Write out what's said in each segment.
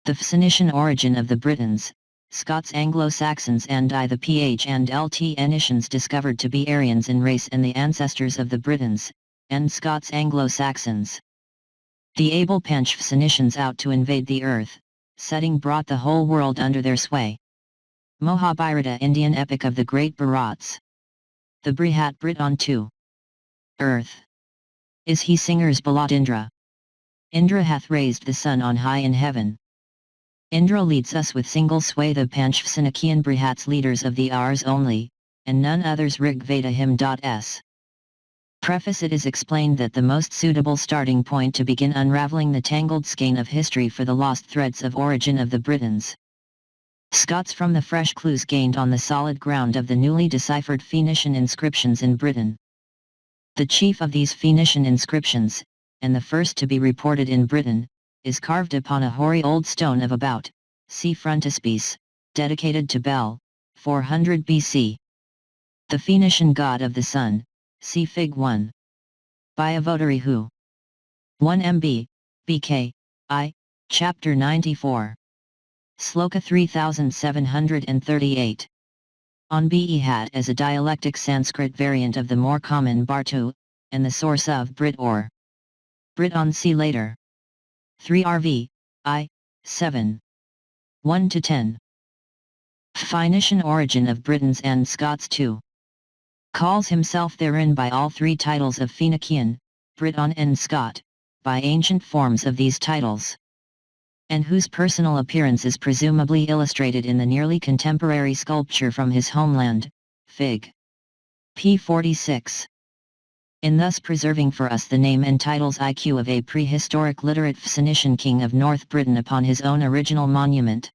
The Phoenician origin of the Britons, Scots, Anglo-Saxons and the Phoenicians discovered to be Aryans in race and the ancestors of the Britons, and Scots Anglo-Saxons. The able Phoenicians out to invade the earth, setting brought the whole world under their sway. Mohabharata, Indian epic of the great Bharats. The Brihat Briton 2. Earth. Is he singers Balat Indra. Indra hath raised the sun on high in heaven. Indra leads us with single sway, the Panchpsanakian Brihats leaders of the Rs only, and none others. Rig Veda hymn.s. Preface. It is explained that the most suitable starting point to begin unraveling the tangled skein of history for the lost threads of origin of the Britons, Scots from the fresh clues gained on the solid ground of the newly deciphered Phoenician inscriptions in Britain. The chief of these Phoenician inscriptions, and the first to be reported in Britain, is carved upon a hoary old stone of about c. frontispiece, dedicated to Bel, 400 BC. The Phoenician god of the sun, see Fig 1. By a votary who 1 MB, BK, I, Chapter 94. Sloka 3738. On Behat as a dialectic Sanskrit variant of the more common Bartu, and the source of Brit or Briton. See later. 3 RV, I, 7. 1-10. Phoenician origin of Britons and Scots 2. Calls himself therein by all three titles of Phoenician, Briton and Scot, by ancient forms of these titles, and whose personal appearance is presumably illustrated in the nearly contemporary sculpture from his homeland, Fig. p. 46. In thus preserving for us the name and titles IQ of a prehistoric literate Phoenician king of North Britain upon his own original monument,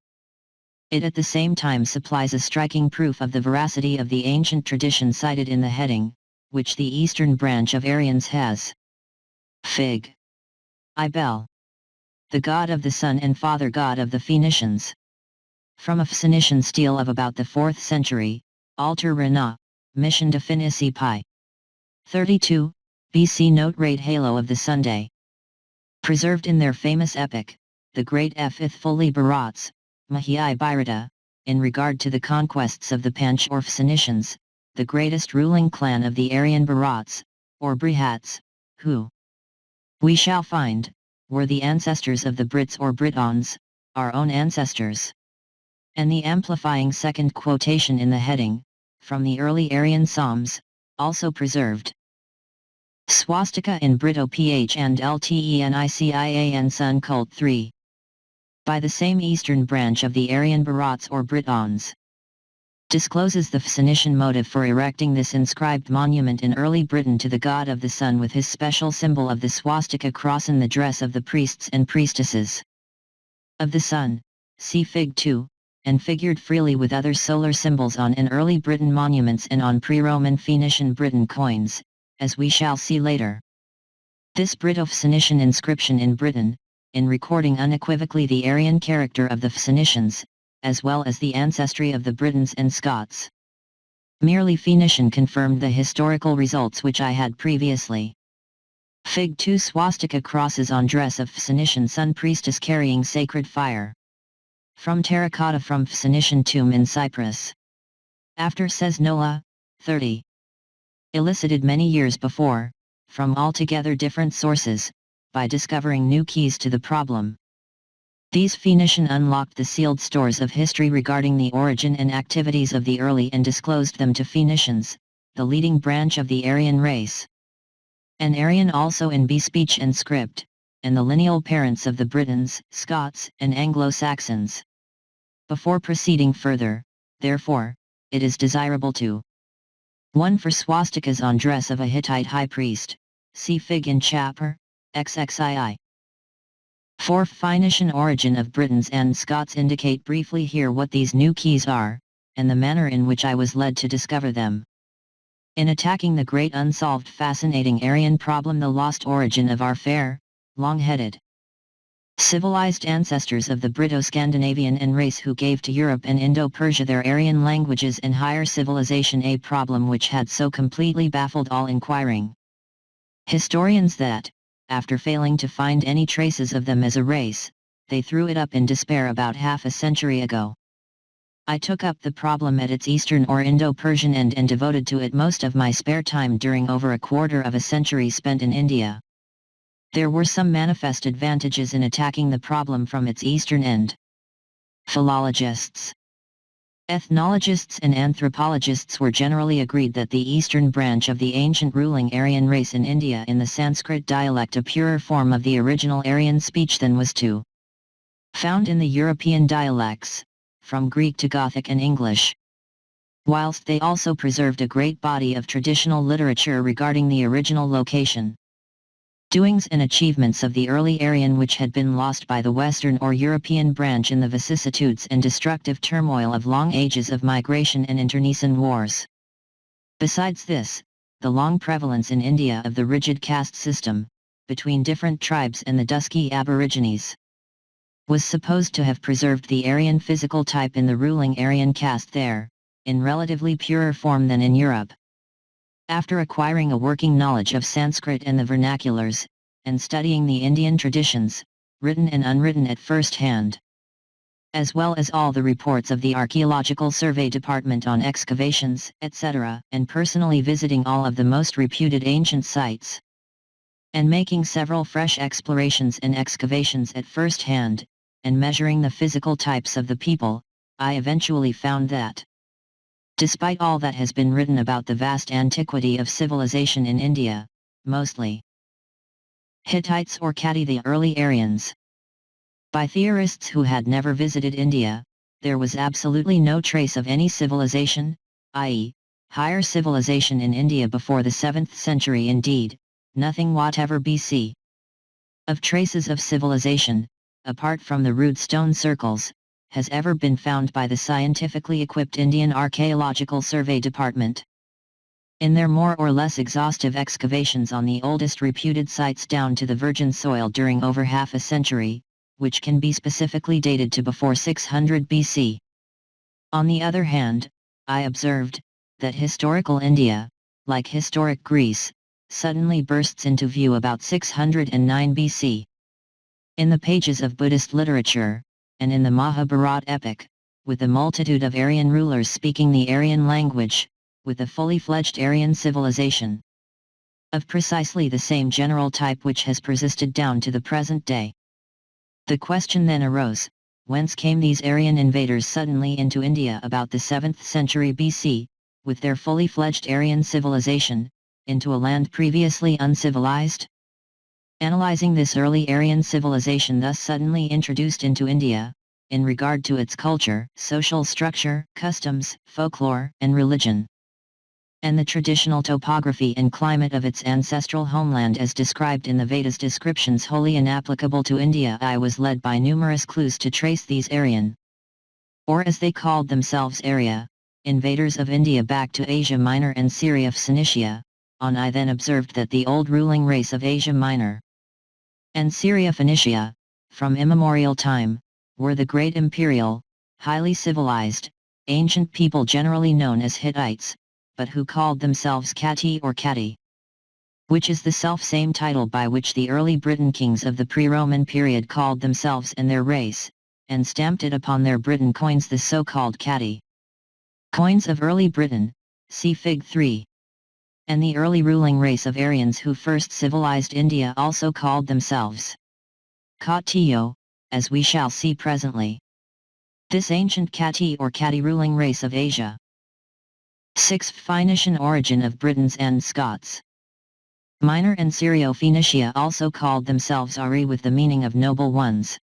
it at the same time supplies a striking proof of the veracity of the ancient tradition cited in the heading, which the eastern branch of Aryans has. Fig. I Bel. The god of the sun and father god of the Phoenicians. From a Phoenician stele of about the 4th century, Alter Rena, Mission de Phoenicie Pi. 32, BC. Note rate halo of the Sunday. Preserved in their famous epic, the Great Ithfuli Bharats, Mahai Bharata, in regard to the conquests of the Panch or Phoenicians, the greatest ruling clan of the Aryan Bharats, or Brihats, who, we shall find, were the ancestors of the Brits or Britons, our own ancestors. And the amplifying second quotation in the heading, from the early Aryan Psalms, also preserved. Swastika in Brito PH and LTENICIAN Sun Cult 3. By the same eastern branch of the Aryan Bharats or Britons. Discloses the Phoenician motive for erecting this inscribed monument in early Britain to the god of the sun, with his special symbol of the swastika cross in the dress of the priests and priestesses of the sun, see Fig 2, and figured freely with other solar symbols on in early Britain monuments and on pre-Roman Phoenician Britain coins, as we shall see later. This Brito-Phoenician inscription in Britain, in recording unequivocally the Aryan character of the Phoenicians, as well as the ancestry of the Britons and Scots, merely Phoenician, confirmed the historical results which I had previously. Fig 2 swastika crosses on dress of Phoenician sun priestess carrying sacred fire. From terracotta from Phoenician tomb in Cyprus. After, says Nola, 30. Elicited many years before, from altogether different sources, by discovering new keys to the problem. These Phoenician unlocked the sealed stores of history regarding the origin and activities of the early and disclosed them to Phoenicians, the leading branch of the Aryan race. An Aryan also in speech and script, and the lineal parents of the Britons, Scots, and Anglo-Saxons. Before proceeding further, therefore, it is desirable to 1. For swastikas on dress of a Hittite high priest, see Fig in Chapter, XXII. 4. Phoenician origin of Britons and Scots. Indicate briefly here what these new keys are, and the manner in which I was led to discover them. In attacking the great unsolved fascinating Aryan problem, the lost origin of our fair, long-headed, civilized ancestors of the Brito-Scandinavian and race who gave to Europe and Indo-Persia their Aryan languages and higher civilization, a problem which had so completely baffled all inquiring historians that, after failing to find any traces of them as a race, they threw it up in despair about half a century ago. I took up the problem at its Eastern or Indo-Persian end and devoted to it most of my spare time during over a quarter of a century spent in India. There were some manifest advantages in attacking the problem from its eastern end. Philologists, ethnologists and anthropologists were generally agreed that the eastern branch of the ancient ruling Aryan race in India in the Sanskrit dialect a purer form of the original Aryan speech than was to found in the European dialects, from Greek to Gothic and English. Whilst they also preserved a great body of traditional literature regarding the original location, doings and achievements of the early Aryan which had been lost by the Western or European branch in the vicissitudes and destructive turmoil of long ages of migration and internecine wars. Besides this, the long prevalence in India of the rigid caste system, between different tribes and the dusky aborigines, was supposed to have preserved the Aryan physical type in the ruling Aryan caste there, in relatively purer form than in Europe. After acquiring a working knowledge of Sanskrit and the vernaculars, and studying the Indian traditions, written and unwritten at first hand, as well as all the reports of the Archaeological Survey Department on excavations, etc., and personally visiting all of the most reputed ancient sites, and making several fresh explorations and excavations at first hand, and measuring the physical types of the people, I eventually found that, despite all that has been written about the vast antiquity of civilization in India, mostly Hittites or Kati, the early Aryans, by theorists who had never visited India, there was absolutely no trace of any civilization, i.e., higher civilization in India before the 7th century. Indeed, nothing whatever BC of traces of civilization, apart from the rude stone circles, has ever been found by the scientifically equipped Indian Archaeological Survey Department. In their more or less exhaustive excavations on the oldest reputed sites down to the virgin soil during over half a century, which can be specifically dated to before 600 BC. On the other hand, I observed that historical India, like historic Greece, suddenly bursts into view about 609 BC. In the pages of Buddhist literature, and in the Mahabharata epic, with a multitude of Aryan rulers speaking the Aryan language, with a fully fledged Aryan civilization of precisely the same general type which has persisted down to the present day. The question then arose, whence came these Aryan invaders suddenly into India about the 7th century BC, with their fully fledged Aryan civilization, into a land previously uncivilized? Analyzing this early Aryan civilization thus suddenly introduced into India, in regard to its culture, social structure, customs, folklore, and religion, and the traditional topography and climate of its ancestral homeland as described in the Vedas, descriptions wholly inapplicable to India, I was led by numerous clues to trace these Aryan, or as they called themselves Arya, invaders of India back to Asia Minor and Syria Phoenicia. I then observed that the old ruling race of Asia Minor and Syria Phoenicia, from immemorial time, were the great imperial, highly civilized, ancient people generally known as Hittites, but who called themselves Kati or Kati, which is the self-same title by which the early Briton kings of the pre-Roman period called themselves and their race, and stamped it upon their Briton coins, the so-called Kati coins of early Britain, see Fig. 3. And the early ruling race of Aryans who first civilized India also called themselves Katiyo, as we shall see presently. This ancient Kati or Kati ruling race of Asia. 6. Phoenician origin of Britons and Scots. Minor and Syro-Phoenicia also called themselves Ari with the meaning of noble ones.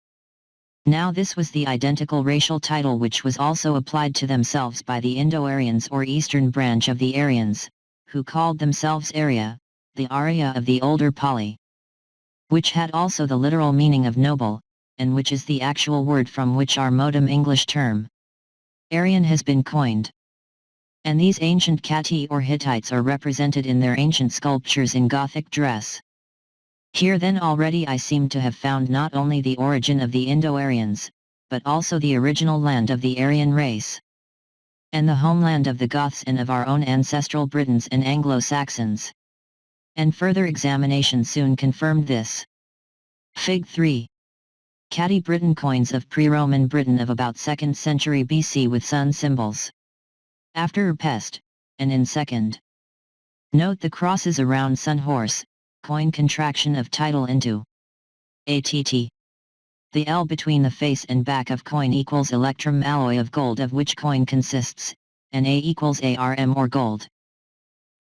Now this was the identical racial title which was also applied to themselves by the Indo-Aryans or eastern branch of the Aryans, who called themselves Arya, the Arya of the older Pali, which had also the literal meaning of noble, and which is the actual word from which our modern English term Aryan has been coined. And these ancient Kati or Hittites are represented in their ancient sculptures in Gothic dress. Here then already I seem to have found not only the origin of the Indo-Aryans, but also the original land of the Aryan race, and the homeland of the Goths and of our own ancestral Britons and Anglo-Saxons. And further examination soon confirmed this. Fig. 3. Catty Briton coins of pre-Roman Britain of about 2nd century BC with sun symbols. After pest, and in 2nd. Note the crosses around sun horse, coin contraction of title into ATT. The L between the face and back of coin equals electrum alloy of gold of which coin consists, and A equals ARM or gold.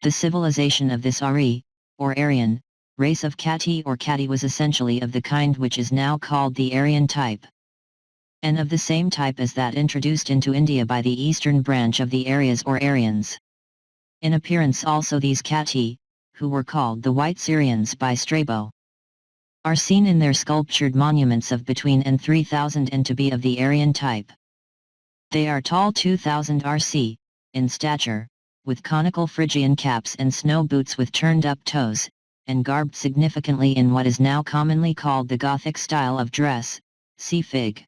The civilization of this Ari, or Aryan, race of Catty or Catty was essentially of the kind which is now called the Aryan type, and of the same type as that introduced into India by the eastern branch of the Aryas or Aryans. In appearance also these Catty, who were called the White Syrians by Strabo, are seen in their sculptured monuments of between and 3000 and to be of the Aryan type. They are tall 2000 rc, in stature, with conical Phrygian caps and snow boots with turned-up toes, and garbed significantly in what is now commonly called the Gothic style of dress, see Fig.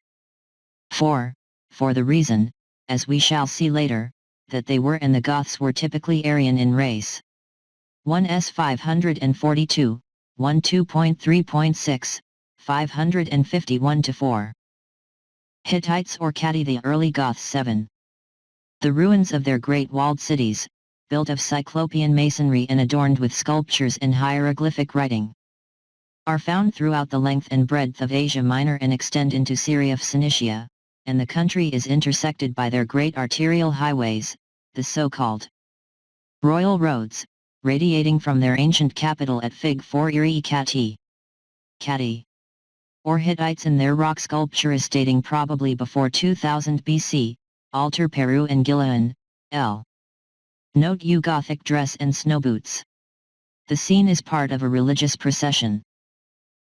4, for the reason, as we shall see later, that they were and the Goths were typically Aryan in race. 1s 542, 12.3.6, 551-4. Hittites or Catty the early Goths 7. The ruins of their great walled cities, built of Cyclopean masonry and adorned with sculptures and hieroglyphic writing, are found throughout the length and breadth of Asia Minor and extend into Syria Phoenicia, and the country is intersected by their great arterial highways, the so-called royal roads, radiating from their ancient capital at Fig 4 Iri Catty. Catty, or Hittites in their rock sculpture is dating probably before 2000 BC, altar Peru and Gilan, L. Note U Gothic dress and snow boots. The scene is part of a religious procession.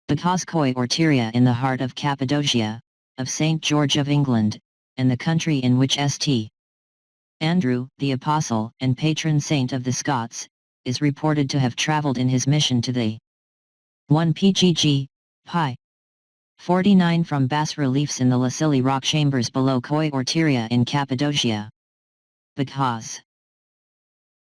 The Koscoy or Tyria in the heart of Cappadocia, of St. George of England, and the country in which St. Andrew, the apostle and patron saint of the Scots, is reported to have travelled in his mission to the 1 pgg, pi. 49 from bas-reliefs in the Lacilli rock chambers below Koi or Tyria in Cappadocia. Because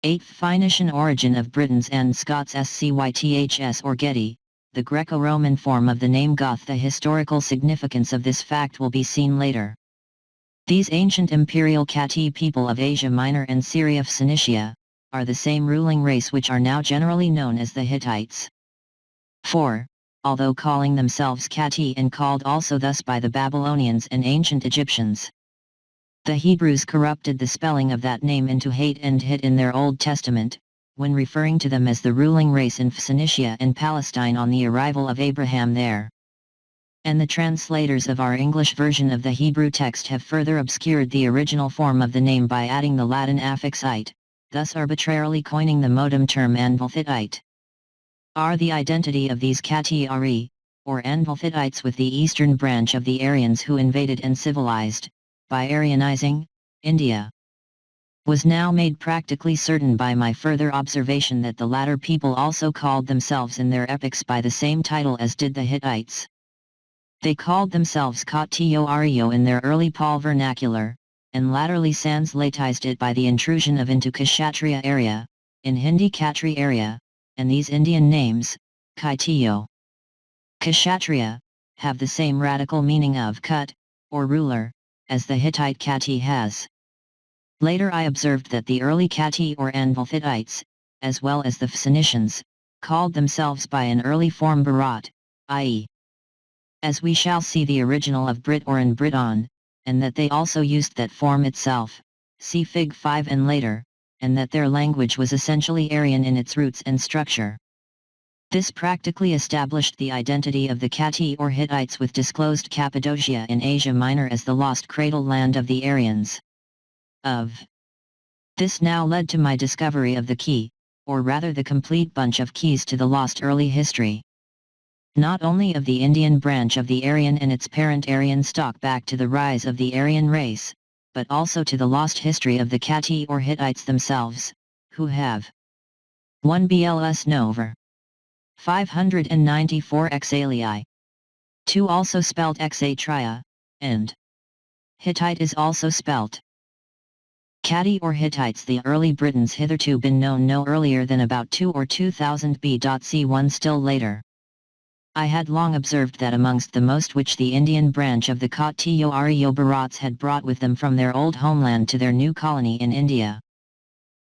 8th Phoenician origin of Britons and Scots Scyths or Geti, the Greco-Roman form of the name Goth. The historical significance of this fact will be seen later. These ancient imperial Catty people of Asia Minor and Syria Phoenicia, are the same ruling race which are now generally known as the Hittites. 4. Although calling themselves Catty and called also thus by the Babylonians and ancient Egyptians, the Hebrews corrupted the spelling of that name into Hate and Hit in their Old Testament, when referring to them as the ruling race in Phoenicia and Palestine on the arrival of Abraham there. And the translators of our English version of the Hebrew text have further obscured the original form of the name by adding the Latin affix "ite," thus arbitrarily coining the modem term Andalthitite. Are the identity of these Catty or Andalthitites with the eastern branch of the Aryans who invaded and civilized, by Aryanizing, India, was now made practically certain by my further observation that the latter people also called themselves in their epics by the same title as did the Hittites. They called themselves Katiyo in their early Paul vernacular, and latterly translatized it by the intrusion of into Kshatriya area, in Hindi Khatri area, and these Indian names, Kaitiyo, Kshatriya, have the same radical meaning of cut, or ruler, as the Hittite Catty has. Later I observed that the early Catty or Andalthitites, as well as the Phoenicians, called themselves by an early form Barat, i.e. as we shall see the original of Brit or in Briton, and that they also used that form itself, see Fig 5 and later, and that their language was essentially Aryan in its roots and structure. This practically established the identity of the Catty or Hittites with disclosed Cappadocia in Asia Minor as the lost cradle land of the Aryans. This now led to my discovery of the key, or rather the complete bunch of keys to the lost early history, not only of the Indian branch of the Aryan and its parent Aryan stock back to the rise of the Aryan race, but also to the lost history of the Catty or Hittites themselves, who have 1 BLS Nover 594 Xalii. 2 also spelt Xatria, and Hittite is also spelt Catty or Hittites. The early Britons hitherto been known no earlier than about 2 or 2000 B.C. 1 still later. I had long observed that amongst the most which the Indian branch of the Khattiyo-Aryo-Bharats had brought with them from their old homeland to their new colony in India.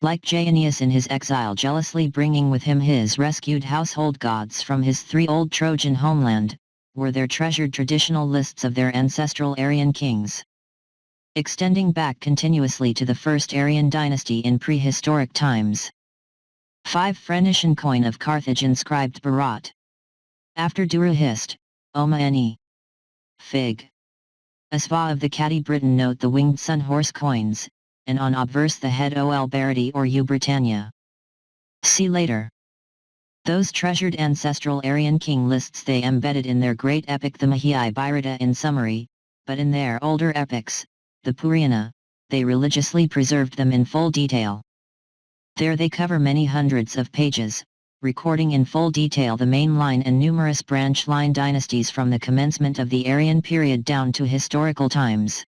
Like Jayanias in his exile jealously bringing with him his rescued household gods from his 3 old Trojan homeland, were their treasured traditional lists of their ancestral Aryan kings. Extending back continuously to the first Aryan dynasty in prehistoric times. 5 Phoenician coin of Carthage inscribed Bharat. After Dura Hist, Oma Ne. Fig. Asva of the Catti Britain note the winged sun horse coins, and on obverse the head Ol Baradi or U Britannia. See later. Those treasured ancestral Aryan king lists they embedded in their great epic the Mahai Bharata in summary, but in their older epics, the Purana, they religiously preserved them in full detail. There they cover many hundreds of pages, recording in full detail the main line and numerous branch line dynasties from the commencement of the Aryan period down to historical times,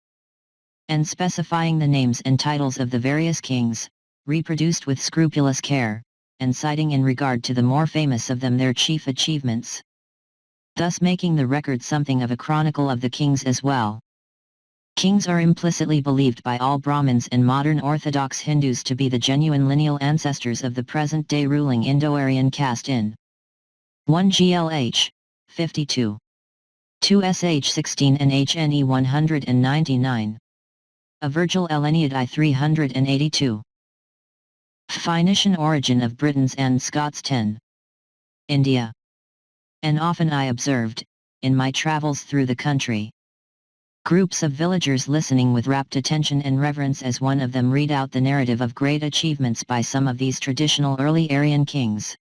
and specifying the names and titles of the various kings, reproduced with scrupulous care, and citing in regard to the more famous of them their chief achievements, thus making the record something of a chronicle of the kings as well. Kings are implicitly believed by all Brahmins and modern Orthodox Hindus to be the genuine lineal ancestors of the present-day ruling Indo-Aryan caste in 1 GLH, 52. 2 SH 16 and HNE 199. A Virgil Eleniad I 382. Phoenician origin of Britons and Scots 10. India. And often I observed, in my travels through the country, groups of villagers listening with rapt attention and reverence as one of them read out the narrative of great achievements by some of these traditional early Aryan kings,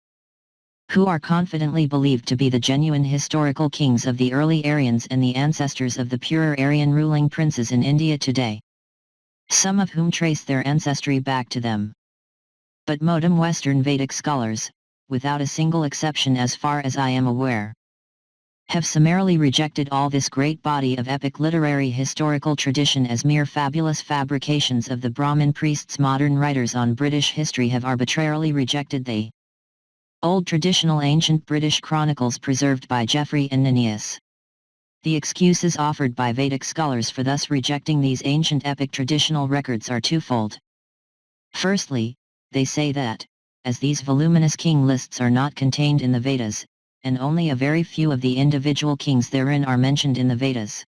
who are confidently believed to be the genuine historical kings of the early Aryans and the ancestors of the purer Aryan ruling princes in India today, some of whom trace their ancestry back to them. But modern Western Vedic scholars, without a single exception as far as I am aware, have summarily rejected all this great body of epic literary historical tradition as mere fabulous fabrications of the Brahmin priests. Modern writers on British history have arbitrarily rejected the old traditional ancient British chronicles preserved by Geoffrey and Nennius. The excuses offered by Vedic scholars for thus rejecting these ancient epic traditional records are twofold. Firstly, they say that, as these voluminous king lists are not contained in the Vedas, and only a very few of the individual kings therein are mentioned in the Vedas,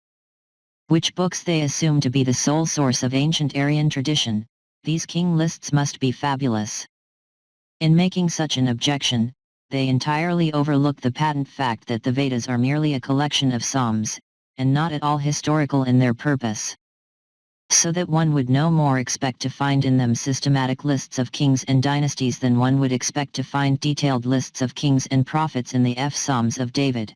which books they assume to be the sole source of ancient Aryan tradition, these king lists must be fabulous. In making such an objection, they entirely overlook the patent fact that the Vedas are merely a collection of psalms, and not at all historical in their purpose, so that one would no more expect to find in them systematic lists of kings and dynasties than one would expect to find detailed lists of kings and prophets in the Psalms of David.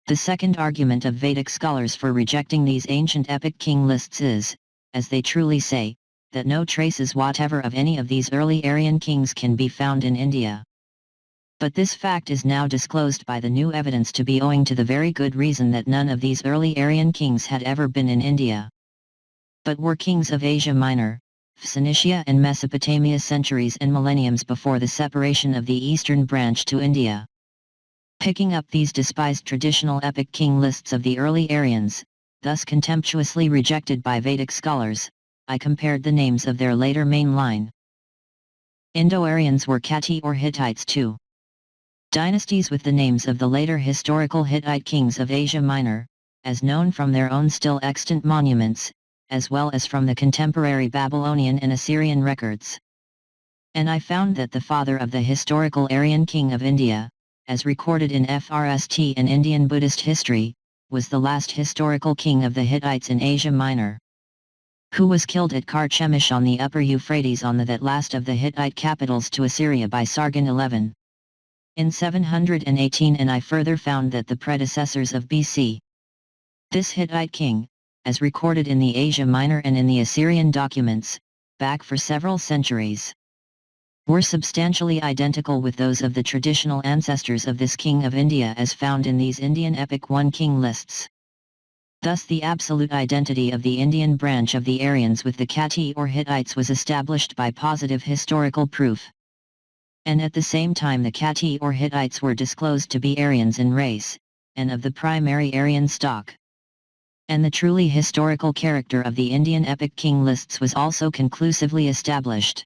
The second argument of Vedic scholars for rejecting these ancient epic king lists is, as they truly say, that no traces whatever of any of these early Aryan kings can be found in India. But this fact is now disclosed by the new evidence to be owing to the very good reason that none of these early Aryan kings had ever been in India, but were kings of Asia Minor, Phoenicia and Mesopotamia centuries and millenniums before the separation of the eastern branch to India. Picking up these despised traditional epic king lists of the early Aryans, thus contemptuously rejected by Vedic scholars, I compared the names of their later main line Indo-Aryans were Kati or Hittites too. Dynasties with the names of the later historical Hittite kings of Asia Minor, as known from their own still extant monuments, as well as from the contemporary Babylonian and Assyrian records. And I found that the father of the historical Aryan king of India, as recorded in FRST and Indian Buddhist history, was the last historical king of the Hittites in Asia Minor, who was killed at Carchemish on the upper Euphrates on that last of the Hittite capitals to Assyria by Sargon XI. In 718, and I further found that the predecessors of BC, this Hittite king, as recorded in the Asia Minor and in the Assyrian documents, back for several centuries, were substantially identical with those of the traditional ancestors of this king of India as found in these Indian epic one-king lists. Thus the absolute identity of the Indian branch of the Aryans with the Kati or Hittites was established by positive historical proof. And at the same time the Kati or Hittites were disclosed to be Aryans in race, and of the primary Aryan stock. And the truly historical character of the Indian epic king lists was also conclusively established.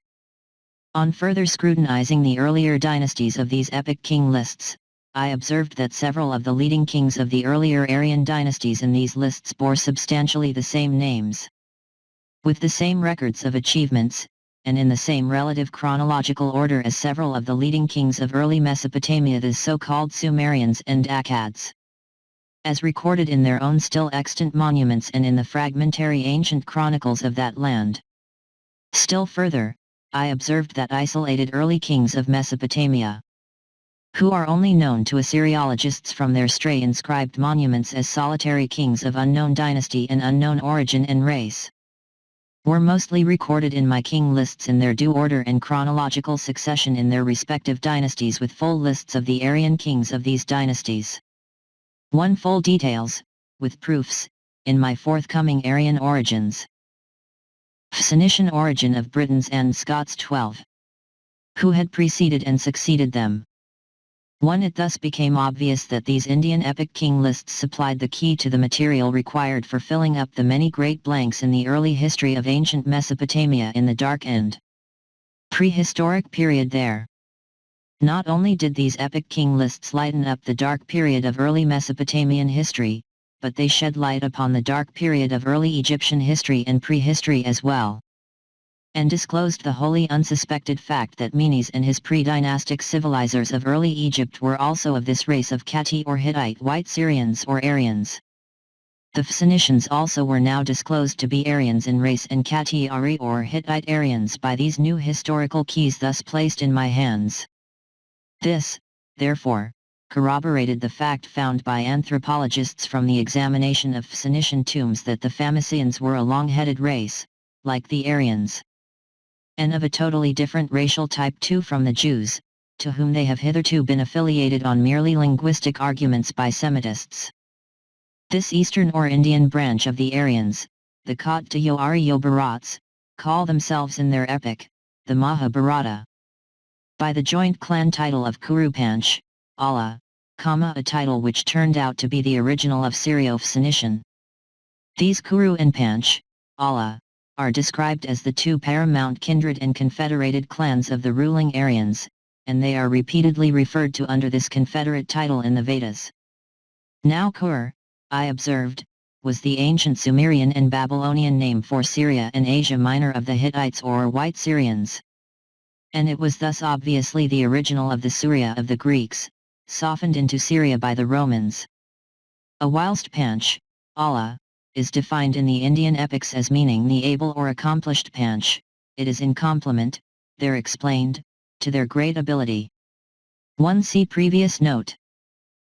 On further scrutinizing the earlier dynasties of these epic king lists, I observed that several of the leading kings of the earlier Aryan dynasties in these lists bore substantially the same names, with the same records of achievements, and in the same relative chronological order as several of the leading kings of early Mesopotamia, the so-called Sumerians and Akkads, as recorded in their own still extant monuments and in the fragmentary ancient chronicles of that land. Still further, I observed that isolated early kings of Mesopotamia, who are only known to Assyriologists from their stray inscribed monuments as solitary kings of unknown dynasty and unknown origin and race, were mostly recorded in my king lists in their due order and chronological succession in their respective dynasties, with full lists of the Aryan kings of these dynasties. One full details, with proofs, in my forthcoming Aryan origins. Phoenician origin of Britons and Scots 12. Who had preceded and succeeded them. 1. It thus became obvious that these Indian epic king lists supplied the key to the material required for filling up the many great blanks in the early history of ancient Mesopotamia in the Dark and prehistoric period there. Not only did these epic king lists lighten up the dark period of early Mesopotamian history, but they shed light upon the dark period of early Egyptian history and prehistory as well, and disclosed the wholly unsuspected fact that Menes and his pre-dynastic civilizers of early Egypt were also of this race of Kati or Hittite White Syrians or Aryans. The Phoenicians also were now disclosed to be Aryans in race and Kati Ari or Hittite Aryans by these new historical keys thus placed in my hands. This, therefore, corroborated the fact found by anthropologists from the examination of Phoenician tombs that the Phoenicians were a long-headed race, like the Aryans, and of a totally different racial type too from the Jews, to whom they have hitherto been affiliated on merely linguistic arguments by Semitists. This Eastern or Indian branch of the Aryans, the Katha-Arya-Bharats, call themselves in their epic, the Mahabharata, by the joint clan title of Kuru-Panch, Allah, a title which turned out to be the original of Syro-Phoenician. These Kuru and Panch, Allah, are described as the two paramount kindred and confederated clans of the ruling Aryans, and they are repeatedly referred to under this confederate title in the Vedas. Now Kur, I observed, was the ancient Sumerian and Babylonian name for Syria and Asia Minor of the Hittites or White Syrians, and it was thus obviously the original of the Syria of the Greeks, softened into Syria by the Romans. Whilst Panch, Allah, is defined in the Indian epics as meaning the able or accomplished Panch, it is in complement, there explained, to their great ability. 1. See previous note.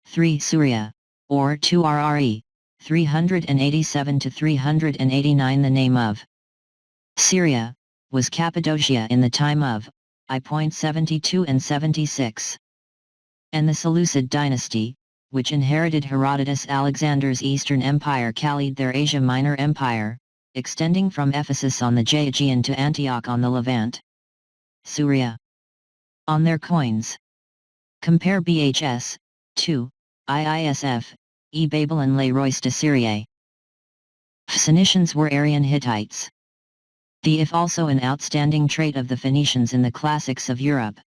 3. Surya, or 2 RRE, 387 to 389. The name of Syria was Cappadocia in the time of I.72 and 76. And the Seleucid dynasty, which inherited Herodotus Alexander's Eastern Empire, callied their Asia Minor Empire, extending from Ephesus on the Aegean to Antioch on the Levant. Syria. On their coins. Compare BHS, 2, IISF, E. Babylon les Rois de Syrie. Phoenicians were Aryan Hittites. The if also an outstanding trait of the Phoenicians in the classics of Europe.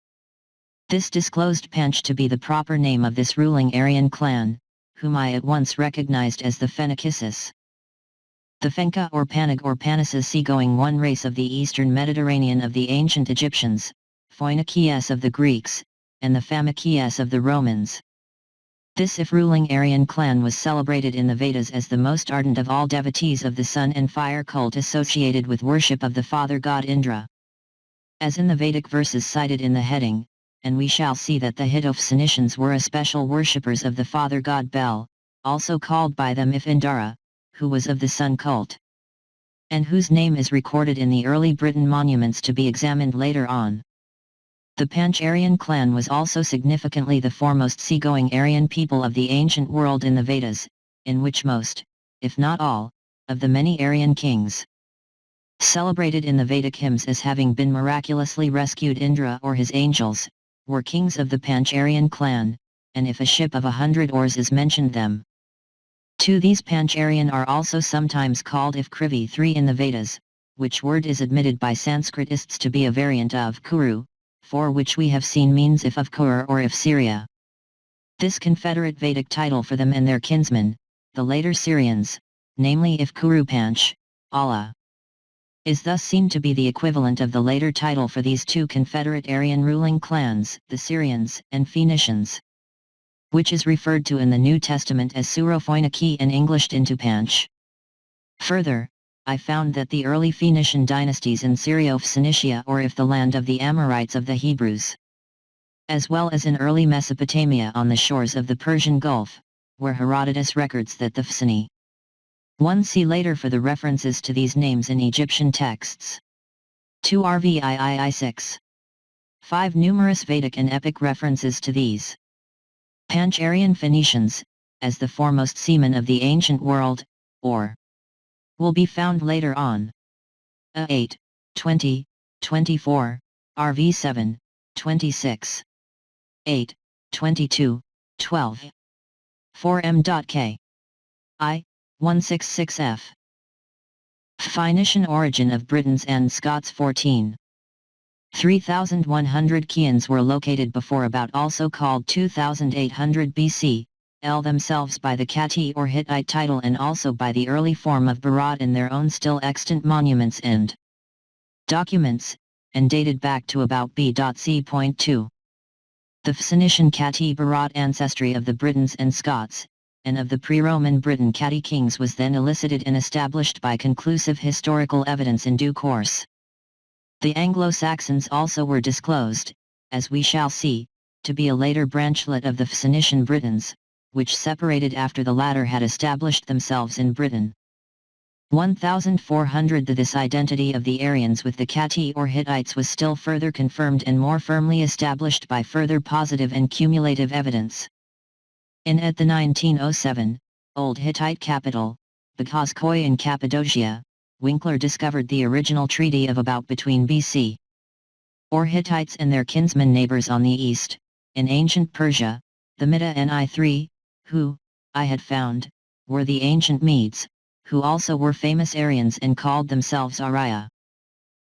This disclosed Panch to be the proper name of this ruling Aryan clan, whom I at once recognized as the Phoenikises. The Fenka or Panig or Panises, seagoing one race of the eastern Mediterranean of the ancient Egyptians, Phoenikies of the Greeks, and the Phamikies of the Romans. This if ruling Aryan clan was celebrated in the Vedas as the most ardent of all devotees of the sun and fire cult associated with worship of the father god Indra. As in the Vedic verses cited in the heading, and we shall see that the Hitto-Phoenicians were especial worshippers of the father god Bel, also called by them if Indara, who was of the sun cult, and whose name is recorded in the early Briton monuments to be examined later on. The Panch-Aryan clan was also significantly the foremost seagoing Aryan people of the ancient world in the Vedas, in which most, if not all, of the many Aryan kings, celebrated in the Vedic hymns as having been miraculously rescued Indra or his angels, were kings of the Panch-Aryan clan, and if a ship of 100 oars is mentioned them. 2. These Panch-Aryan are also sometimes called if Krivi 3 in the Vedas, which word is admitted by Sanskritists to be a variant of Kuru, 4 which we have seen means if of Kur or if Syria. This confederate Vedic title for them and their kinsmen, the later Syrians, namely if Kuru Panch, Allah, is thus seen to be the equivalent of the later title for these two confederate Aryan ruling clans, the Syrians and Phoenicians, which is referred to in the New Testament as Surophoeniki and Englished into Panch. Further, I found that the early Phoenician dynasties in Syrio-Phoenicia or if the land of the Amorites of the Hebrews, as well as in early Mesopotamia on the shores of the Persian Gulf, where Herodotus records that the Phseni. 1. See later for the references to these names in Egyptian texts. 2. Rvii 6. 5. Numerous Vedic and epic references to these Panch-Aryan Phoenicians, as the foremost seamen of the ancient world, or will be found later on. A 8, 20, 24, RV 7, 26. 8, 22, 12. 4M.K. I, 166F. Phoenician origin of Britons and Scots 14. 3,100 Chians were located before about also called 2,800 BC, L themselves by the Kati or Hittite title and also by the early form of Bharat in their own still extant monuments and documents, and dated back to about B.C.2. The Phoenician Kati Bharat ancestry of the Britons and Scots, and of the pre-Roman Briton Kati kings was then elicited and established by conclusive historical evidence in due course. The Anglo-Saxons also were disclosed, as we shall see, to be a later branchlet of the Phoenician Britons, which separated after the latter had established themselves in Britain. 1400 This identity of the Aryans with the Kati or Hittites was still further confirmed and more firmly established by further positive and cumulative evidence. At the 1907, Old Hittite capital, Boghoskoy in Cappadocia, Winkler discovered the original treaty of about between BC. Or Hittites and their kinsman neighbors on the east, in ancient Persia, the Mida Ni3, who, I had found, were the ancient Medes, who also were famous Aryans and called themselves Arya.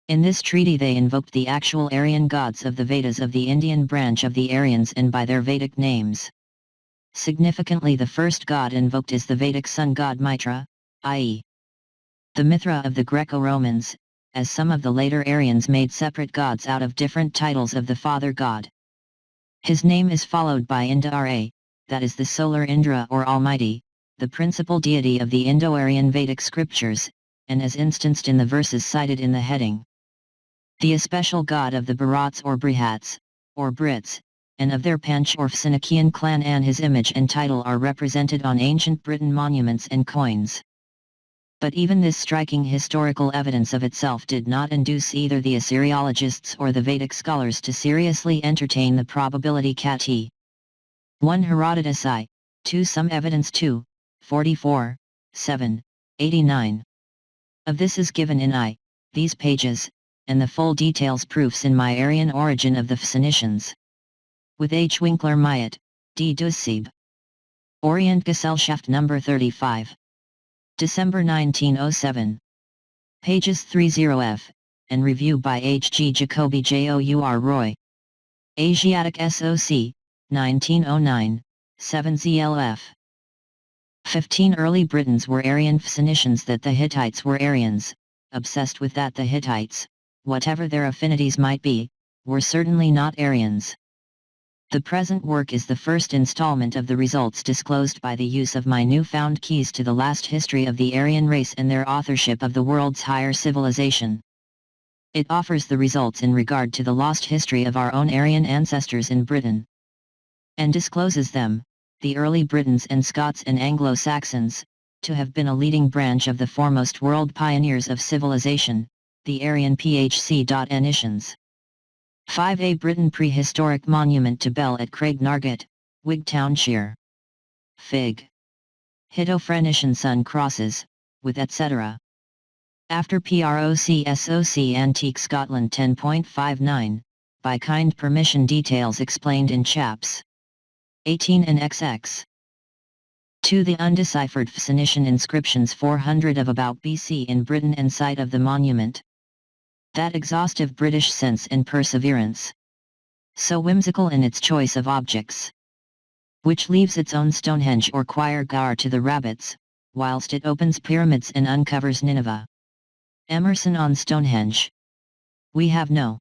In this treaty they invoked the actual Aryan gods of the Vedas of the Indian branch of the Aryans and by their Vedic names. Significantly the first god invoked is the Vedic sun god Mitra, i.e. the Mithra of the Greco-Romans, as some of the later Aryans made separate gods out of different titles of the father god. His name is followed by Indra, that is the solar Indra or Almighty, the principal deity of the Indo-Aryan Vedic scriptures, and as instanced in the verses cited in the heading. The especial god of the Bharats or Brihats, or Brits, and of their Panch or Phoenician clan and his image and title are represented on ancient Briton monuments and coins. But even this striking historical evidence of itself did not induce either the Assyriologists or the Vedic scholars to seriously entertain the probability Kati. 1 Herodotus I, 2 Some evidence 2, 44, 7, 89. Of this is given in these pages, and the full details proofs in my Aryan origin of the Phoenicians. With H. Winkler Myatt, D. Dussib. Orient Gesellschaft No. 35. December 1907. Pages 30f, and review by H. G. Jacobi Jour Roy. Asiatic SOC, 1909, 7 ZLF. 15 Early Britons were Aryan Phoenicians that the Hittites were Aryans, obsessed with that the Hittites, whatever their affinities might be, were certainly not Aryans. The present work is the first installment of the results disclosed by the use of my newfound keys to the last history of the Aryan race and their authorship of the world's higher civilization. It offers the results in regard to the lost history of our own Aryan ancestors in Britain, and discloses them, the early Britons and Scots and Anglo-Saxons, to have been a leading branch of the foremost world pioneers of civilization, the Aryan PHC. 5A Britain Prehistoric Monument to Bell at Craignarget, Wigtownshire. Fig. Hitto-Phoenician Sun Crosses, with etc. After PROCSOC Antique Scotland 10.59, by kind permission, details explained in chaps 18 and XX. 2. The undeciphered Phoenician inscriptions 400 of about BC in Britain and site of the monument. That exhaustive British sense and perseverance. So whimsical in its choice of objects. Which leaves its own Stonehenge or choir gar to the rabbits, whilst it opens pyramids and uncovers Nineveh. Emerson on Stonehenge. We have no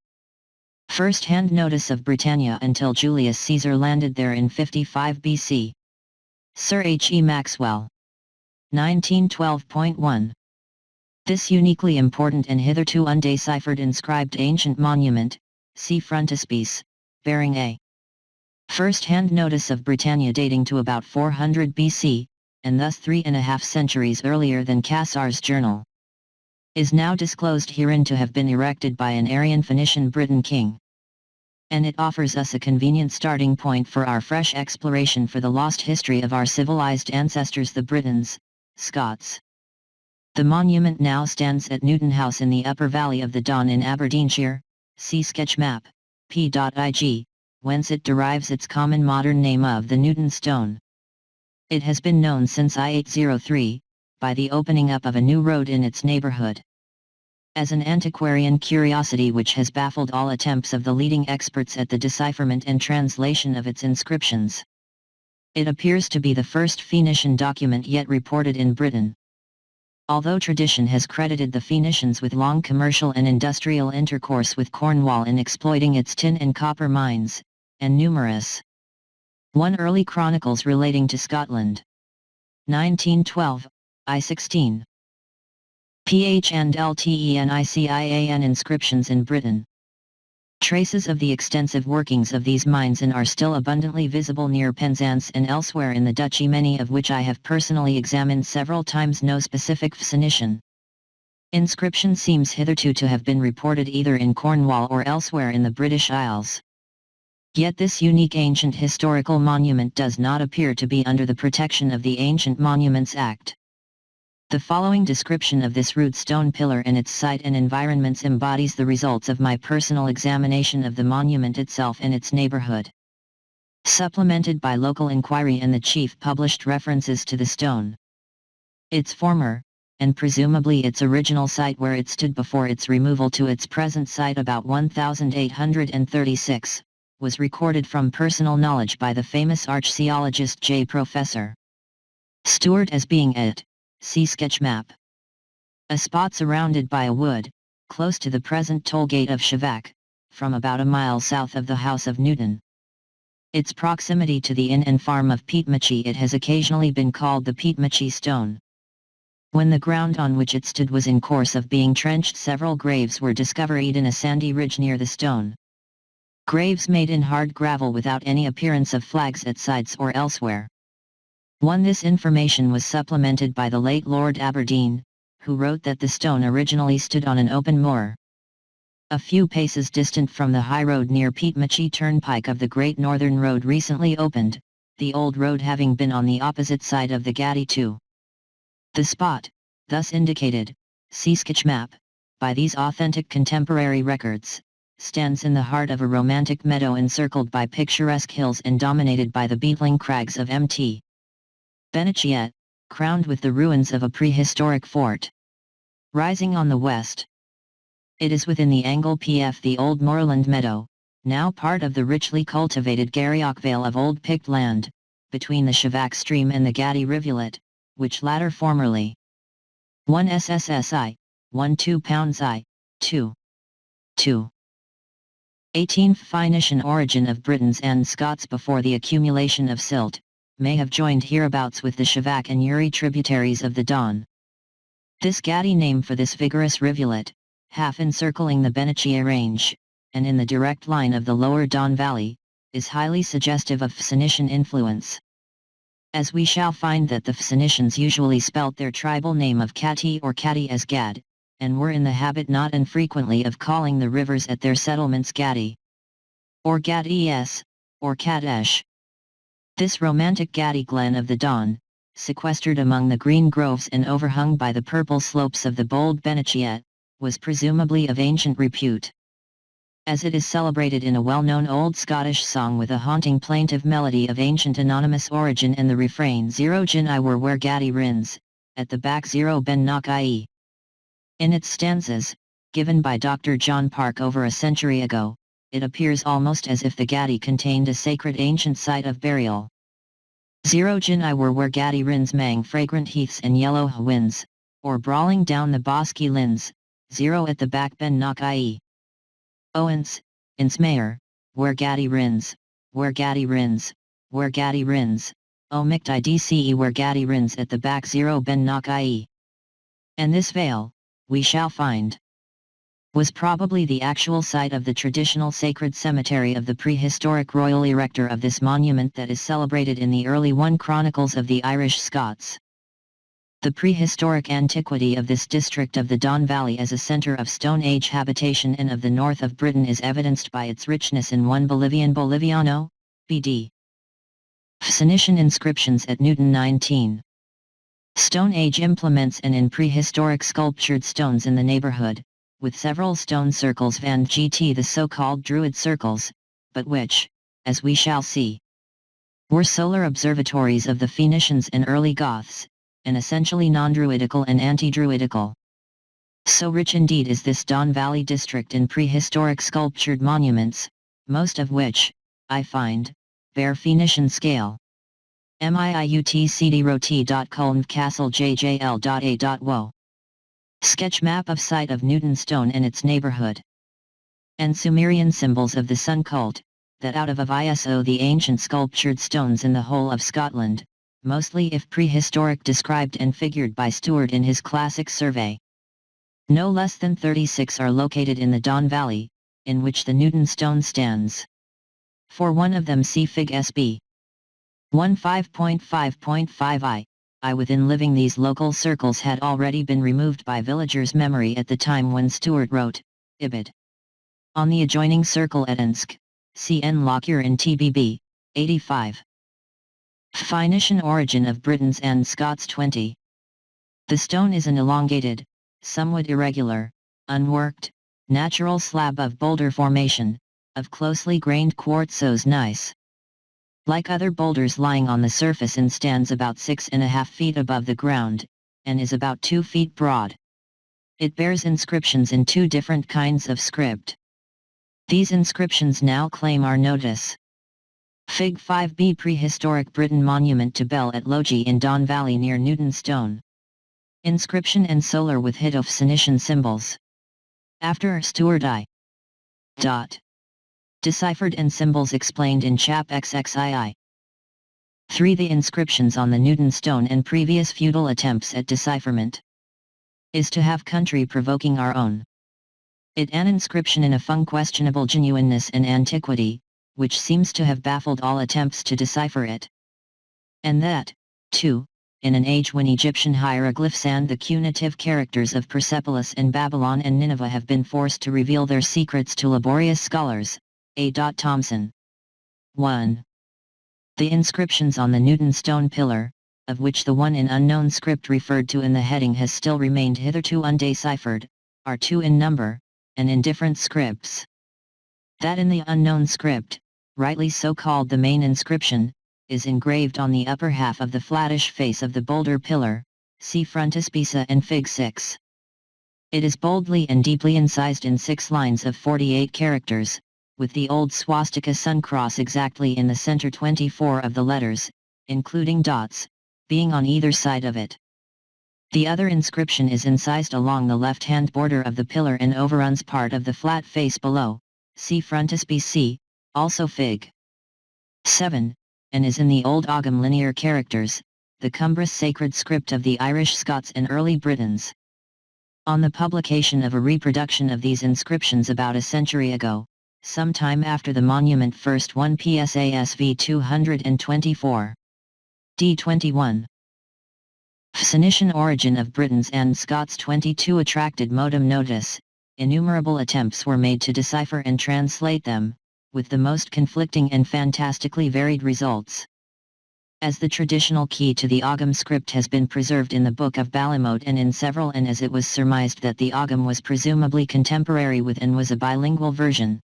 first-hand notice of Britannia until Julius Caesar landed there in 55 BC. Sir H. E. Maxwell. 1912.1. This uniquely important and hitherto undeciphered inscribed ancient monument, see frontispiece, bearing a first-hand notice of Britannia dating to about 400 BC, and thus 3.5 centuries earlier than Cassar's journal, is now disclosed herein to have been erected by an Aryan Phoenician Briton king. And it offers us a convenient starting point for our fresh exploration for the lost history of our civilized ancestors, the Britons, Scots. The monument now stands at Newton House in the upper valley of the Don in Aberdeenshire, see sketch map, p.ig, whence it derives its common modern name of the Newton Stone. It has been known since I-803, by the opening up of a new road in its neighborhood, as an antiquarian curiosity which has baffled all attempts of the leading experts at the decipherment and translation of its inscriptions. It appears to be the first Phoenician document yet reported in Britain. Although tradition has credited the Phoenicians with long commercial and industrial intercourse with Cornwall in exploiting its tin and copper mines, and numerous 1 early chronicles relating to Scotland. 1912, I-16. PH and LTENICIAN inscriptions in Britain. Traces of the extensive workings of these mines are still abundantly visible near Penzance and elsewhere in the duchy, many of which I have personally examined several times. No specific Phoenician inscription seems hitherto to have been reported either in Cornwall or elsewhere in the British Isles. Yet this unique ancient historical monument does not appear to be under the protection of the Ancient Monuments Act. The following description of this rude stone pillar and its site and environments embodies the results of my personal examination of the monument itself and its neighborhood, supplemented by local inquiry and the chief published references to the stone. Its former, and presumably its original site where it stood before its removal to its present site about 1836, was recorded from personal knowledge by the famous archaeologist J. Professor Stewart as being at, see sketch map, a spot surrounded by a wood, close to the present toll gate of Shavac, from about a mile south of the House of Newton. Its proximity to the inn and farm of Peatmachy, it has occasionally been called the Peatmachy Stone. When the ground on which it stood was in course of being trenched, several graves were discovered in a sandy ridge near the stone. Graves made in hard gravel without any appearance of flags at sides or elsewhere. This information was supplemented by the late Lord Aberdeen, who wrote that the stone originally stood on an open moor, a few paces distant from the high road near Peatmachy Turnpike of the Great Northern Road recently opened, the old road having been on the opposite side of the Gatti too. The spot, thus indicated, see sketch map, by these authentic contemporary records, stands in the heart of a romantic meadow encircled by picturesque hills and dominated by the beetling crags of Mt. Benechie, crowned with the ruins of a prehistoric fort, rising on the west. It is within the Anglo PF the old moorland meadow, now part of the richly cultivated Garrioch Vale of Old Pict land, between the Shavac stream and the Gatti rivulet, which latter formerly 1 SSSI, 1 2 pounds I, 2. 18th Phoenician origin of Britons and Scots before the accumulation of silt, may have joined hereabouts with the Shavac and Uri tributaries of the Don. This Gatti name for this vigorous rivulet, half encircling the Benechie range, and in the direct line of the lower Don Valley, is highly suggestive of Phoenician influence, as we shall find that the Phoenicians usually spelt their tribal name of Catti or Catti as Gad, and were in the habit not infrequently of calling the rivers at their settlements Gatti, or Gad-es, or Kadesh. This romantic Gatti glen of the Don, sequestered among the green groves and overhung by the purple slopes of the bold Benechie, was presumably of ancient repute. as it is celebrated in a well-known old Scottish song with a haunting plaintive melody of ancient anonymous origin and the refrain "Zero gin I were where Gaddy rins, at the back zero ben knock ie." In its stanzas, given by Dr. John Park over a century ago, it appears almost as if the Gaddy contained a sacred ancient site of burial. Zero gin I were where Gaddy rins mang fragrant heaths and yellow winds, or brawling down the bosky linns, zero at the back ben knock ie. Owens, Insmayer, where Gaddy rins, where Gaddy rins, where Gaddy rins, o micht idce where Gaddy rins at the back zero ben knock ie. And this vale, we shall find, was probably the actual site of the traditional sacred cemetery of the prehistoric royal erector of this monument that is celebrated in the early 1 Chronicles of the Irish Scots. The prehistoric antiquity of this district of the Don Valley as a centre of Stone Age habitation and of the north of Britain is evidenced by its richness in 1 Boliviano, BD. Phoenician inscriptions at Newton 19. Stone Age implements and in prehistoric sculptured stones in the neighbourhood, with several stone circles van GT the so-called Druid circles, but which, as we shall see, were solar observatories of the Phoenicians and early Goths, and essentially non-Druidical and anti-Druidical. So rich indeed is this Don Valley district in prehistoric sculptured monuments, most of which, I find, bear Phoenician scale. miutcdrot.colmcastlejjl.a.wo. Sketch map of site of Newton Stone and its neighbourhood. And Sumerian symbols of the sun cult, that out of ISO the ancient sculptured stones in the whole of Scotland, mostly if prehistoric described and figured by Stewart in his classic survey. No less than 36 are located in the Don Valley, in which the Newton Stone stands. For one of them see Fig. SB 15.5.5 I within living these local circles had already been removed by villagers' memory at the time when Stewart wrote, Ibid. On the adjoining circle at Ensk, C.N. Lockyer in TBB, 85. Phoenician origin of Britons and Scots 20. The stone is an elongated, somewhat irregular, unworked, natural slab of boulder formation, of closely grained quartzose gneiss. Like other boulders lying on the surface and stands about 6.5 feet above the ground, and is about 2 feet broad. It bears inscriptions in 2 different kinds of script. These inscriptions now claim our notice. Fig. 5b Prehistoric Briton Monument to Bell at Logie in Don Valley near Newton Stone. Inscription and solar with hit of Phoenician symbols. After Stewart I. Deciphered and symbols explained in Chap XXII. 3. The inscriptions on the Newton Stone and previous futile attempts at decipherment. Is to have country provoking our own. It an inscription in a questionable genuineness and antiquity, which seems to have baffled all attempts to decipher it. And that, too, in an age when Egyptian hieroglyphs and the cuneitive characters of Persepolis and Babylon and Nineveh have been forced to reveal their secrets to laborious scholars. A. Thompson. 1. The inscriptions on the Newton Stone pillar, of which the one in unknown script referred to in the heading has still remained hitherto undeciphered, are 2 in number, and in different scripts. That in the unknown script, rightly so called the main inscription, is engraved on the upper half of the flattish face of the boulder pillar, see frontispiece and Fig. 6. It is boldly and deeply incised in 6 lines of 48 characters, with the old swastika sun cross exactly in the center 24 of the letters, including dots, being on either side of it. The other inscription is incised along the left-hand border of the pillar and overruns part of the flat face below, see frontispiece C, also Fig. 7, and is in the Old Ogham linear characters, the cumbrous sacred script of the Irish Scots and early Britons. On the publication of a reproduction of these inscriptions about a century ago, sometime after the monument first won PSASV 224. D21. Phoenician origin of Britons and Scots 22 attracted modem notice. Innumerable attempts were made to decipher and translate them, with the most conflicting and fantastically varied results. As the traditional key to the Ogham script has been preserved in the Book of Ballymote and in several, and as it was surmised that the Ogham was presumably contemporary with and was a bilingual version,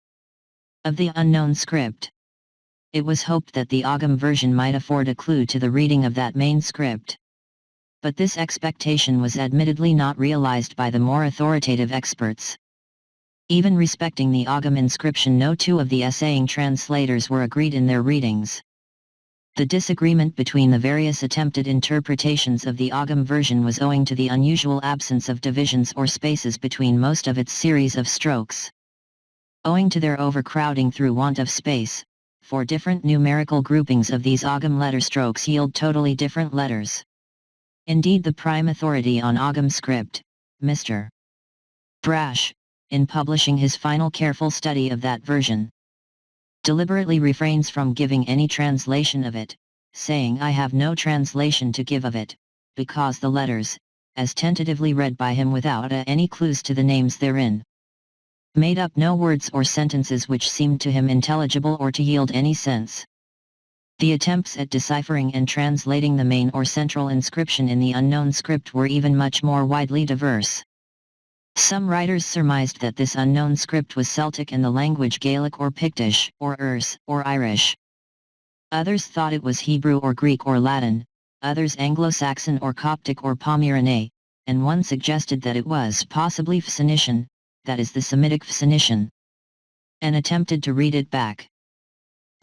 of the unknown script. It was hoped that the Ogham version might afford a clue to the reading of that main script. But this expectation was admittedly not realized by the more authoritative experts. Even respecting the Ogham inscription, no two of the essaying translators were agreed in their readings. The disagreement between the various attempted interpretations of the Ogham version was owing to the unusual absence of divisions or spaces between most of its series of strokes. Owing to their overcrowding through want of space, 4 different numerical groupings of these Ogham letter strokes yield totally different letters. Indeed, the prime authority on Ogham script, Mr. Brash, in publishing his final careful study of that version, deliberately refrains from giving any translation of it, saying, "I have no translation to give of it, because the letters, as tentatively read by him without any clues to the names therein, made up no words or sentences which seemed to him intelligible or to yield any sense." The attempts at deciphering and translating the main or central inscription in the unknown script were even much more widely diverse. Some writers surmised that this unknown script was Celtic and the language Gaelic or Pictish, or Erse, or Irish. Others thought it was Hebrew or Greek or Latin, others Anglo-Saxon or Coptic or Pomeranian, and one suggested that it was possibly Phoenician, that is the Semitic Phoenician, and attempted to read it back.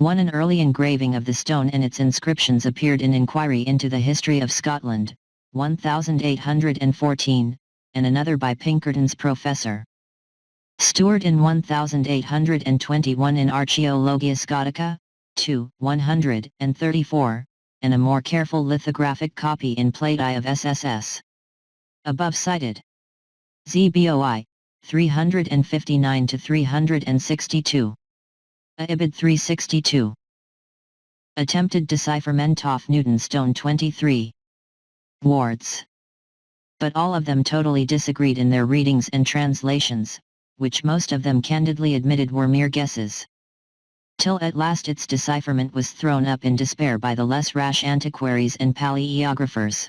An early engraving of the stone and its inscriptions appeared in Inquiry into the History of Scotland, 1814, and another by Pinkerton's Professor Stewart in 1821 in Archaeologia Scotica, 2, 134, and a more careful lithographic copy in Plate I of SSS. Above cited. ZBOI, 359-362. Ibid 362. Attempted decipherment of Newton stone 23. Wards. But all of them totally disagreed in their readings and translations, which most of them candidly admitted were mere guesses. Till at last its decipherment was thrown up in despair by the less rash antiquaries and paleographers.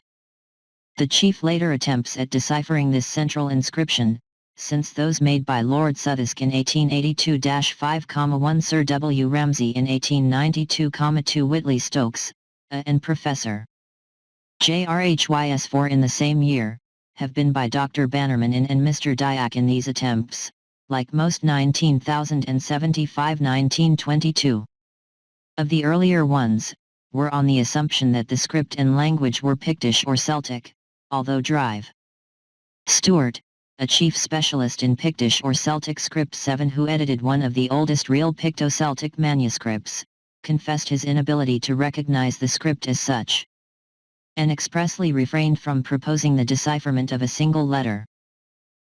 The chief later attempts at deciphering this central inscription, since those made by Lord Southwark in 1882-5,1 Sir W. Ramsay in 1892-2 Whitley Stokes, and Professor JRHYS4 in the same year, have been by Dr. Bannerman and Mr. Dyack in these attempts, like most 19,075-1922. Of the earlier ones, were on the assumption that the script and language were Pictish or Celtic, although Drive Stewart, a chief specialist in Pictish or Celtic script 7 who edited one of the oldest real Picto-Celtic manuscripts, confessed his inability to recognize the script as such, and expressly refrained from proposing the decipherment of a single letter.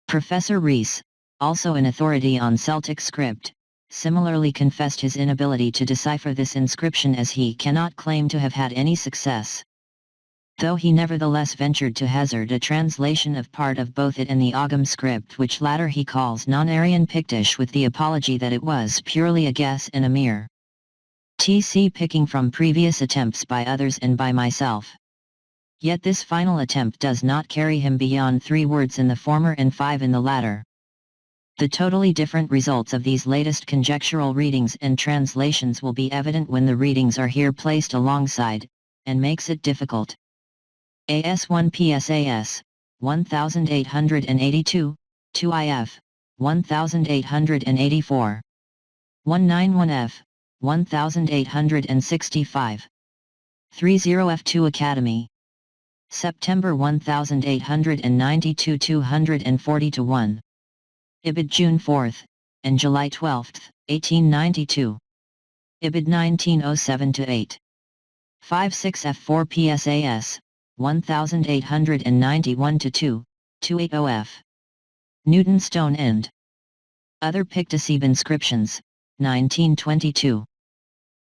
Professor Rees, also an authority on Celtic script, similarly confessed his inability to decipher this inscription, as he cannot claim to have had any success, though he nevertheless ventured to hazard a translation of part of both it and the Ogham script, which latter he calls non-Aryan Pictish, with the apology that it was purely a guess and a mere TC picking from previous attempts by others and by myself. Yet this final attempt does not carry him beyond 3 words in the former and 5 in the latter. The totally different results of these latest conjectural readings and translations will be evident when the readings are here placed alongside, and makes it difficult. AS1 PSAS, 1882, 2 IF, 1884. 191F, 1865. 30F2 Academy. September 1892 240-1. Ibid June 4, and July 12, 1892. Ibid 1907-8. 56F4 PSAS, 1891-2, 280F. Newton Stone End. Other Pictocebe inscriptions, 1922.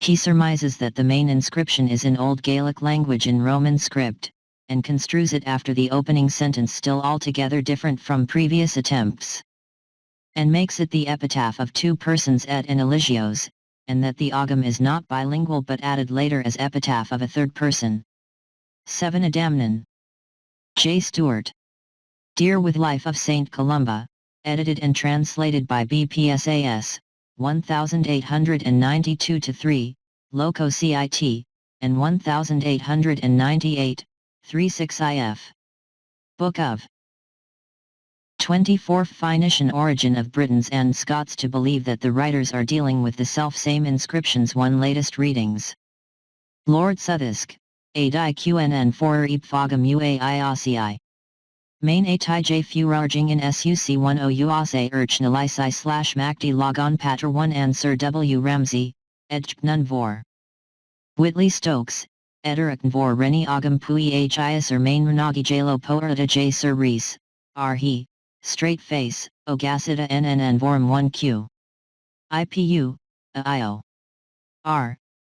He surmises that the main inscription is in Old Gaelic language in Roman script, and construes it after the opening sentence still altogether different from previous attempts, and makes it the epitaph of 2 persons et in eligios, and that the Ogham is not bilingual but added later as epitaph of a 3rd person. 7 Adamnan. J. Stewart. Dear with Life of Saint Columba, edited and translated by BPSAS, 1892-3, Loco Cit, and 1898, 36 if. Book of 24 Phoenician origin of Britons and Scots to believe that the writers are dealing with the self-same inscriptions. One latest readings. Lord Suthisk, a diqnn for ipfogam uaici. Main a tij furarging in suc 10 uasa urchnalisai / macdi logon pater 1 and Sir W. Ramsay, edjpnun vor. Whitley Stokes, Ederakn vor reni agam pui his or main renagi jalo poerta j Sir Rees, he, straight face, ogacita nnn vorum 1q. IPU, aio.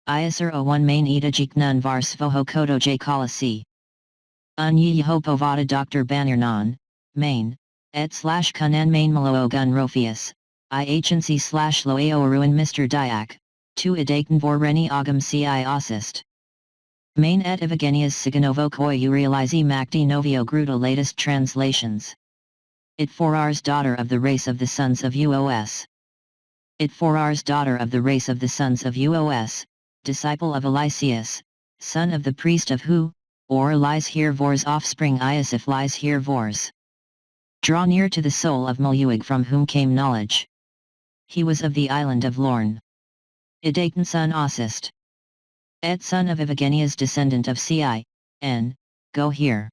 Isr o1 main edajiknun var svoho kodo j kalasi. Unyi hopovada Dr. Banirnon, main, et / kunan main malo gun rofius, I agency / loao ruin Mr. Dyak, tu idaken vor reni agam ci assist. Main et evagenias siganovo koi urializi macdi novio gruda latest translations. It for Ars daughter of the race of the sons of Uos. It for Ars daughter of the race of the sons of Uos, disciple of Eliseus, son of the priest of Hu, or lies here vor's offspring Iasif lies here vor's. Draw near to the soul of Muluig from whom came knowledge. He was of the island of Lorn. Idaten son Ossist. Et son of Evagenia's descendant of Ci, go here.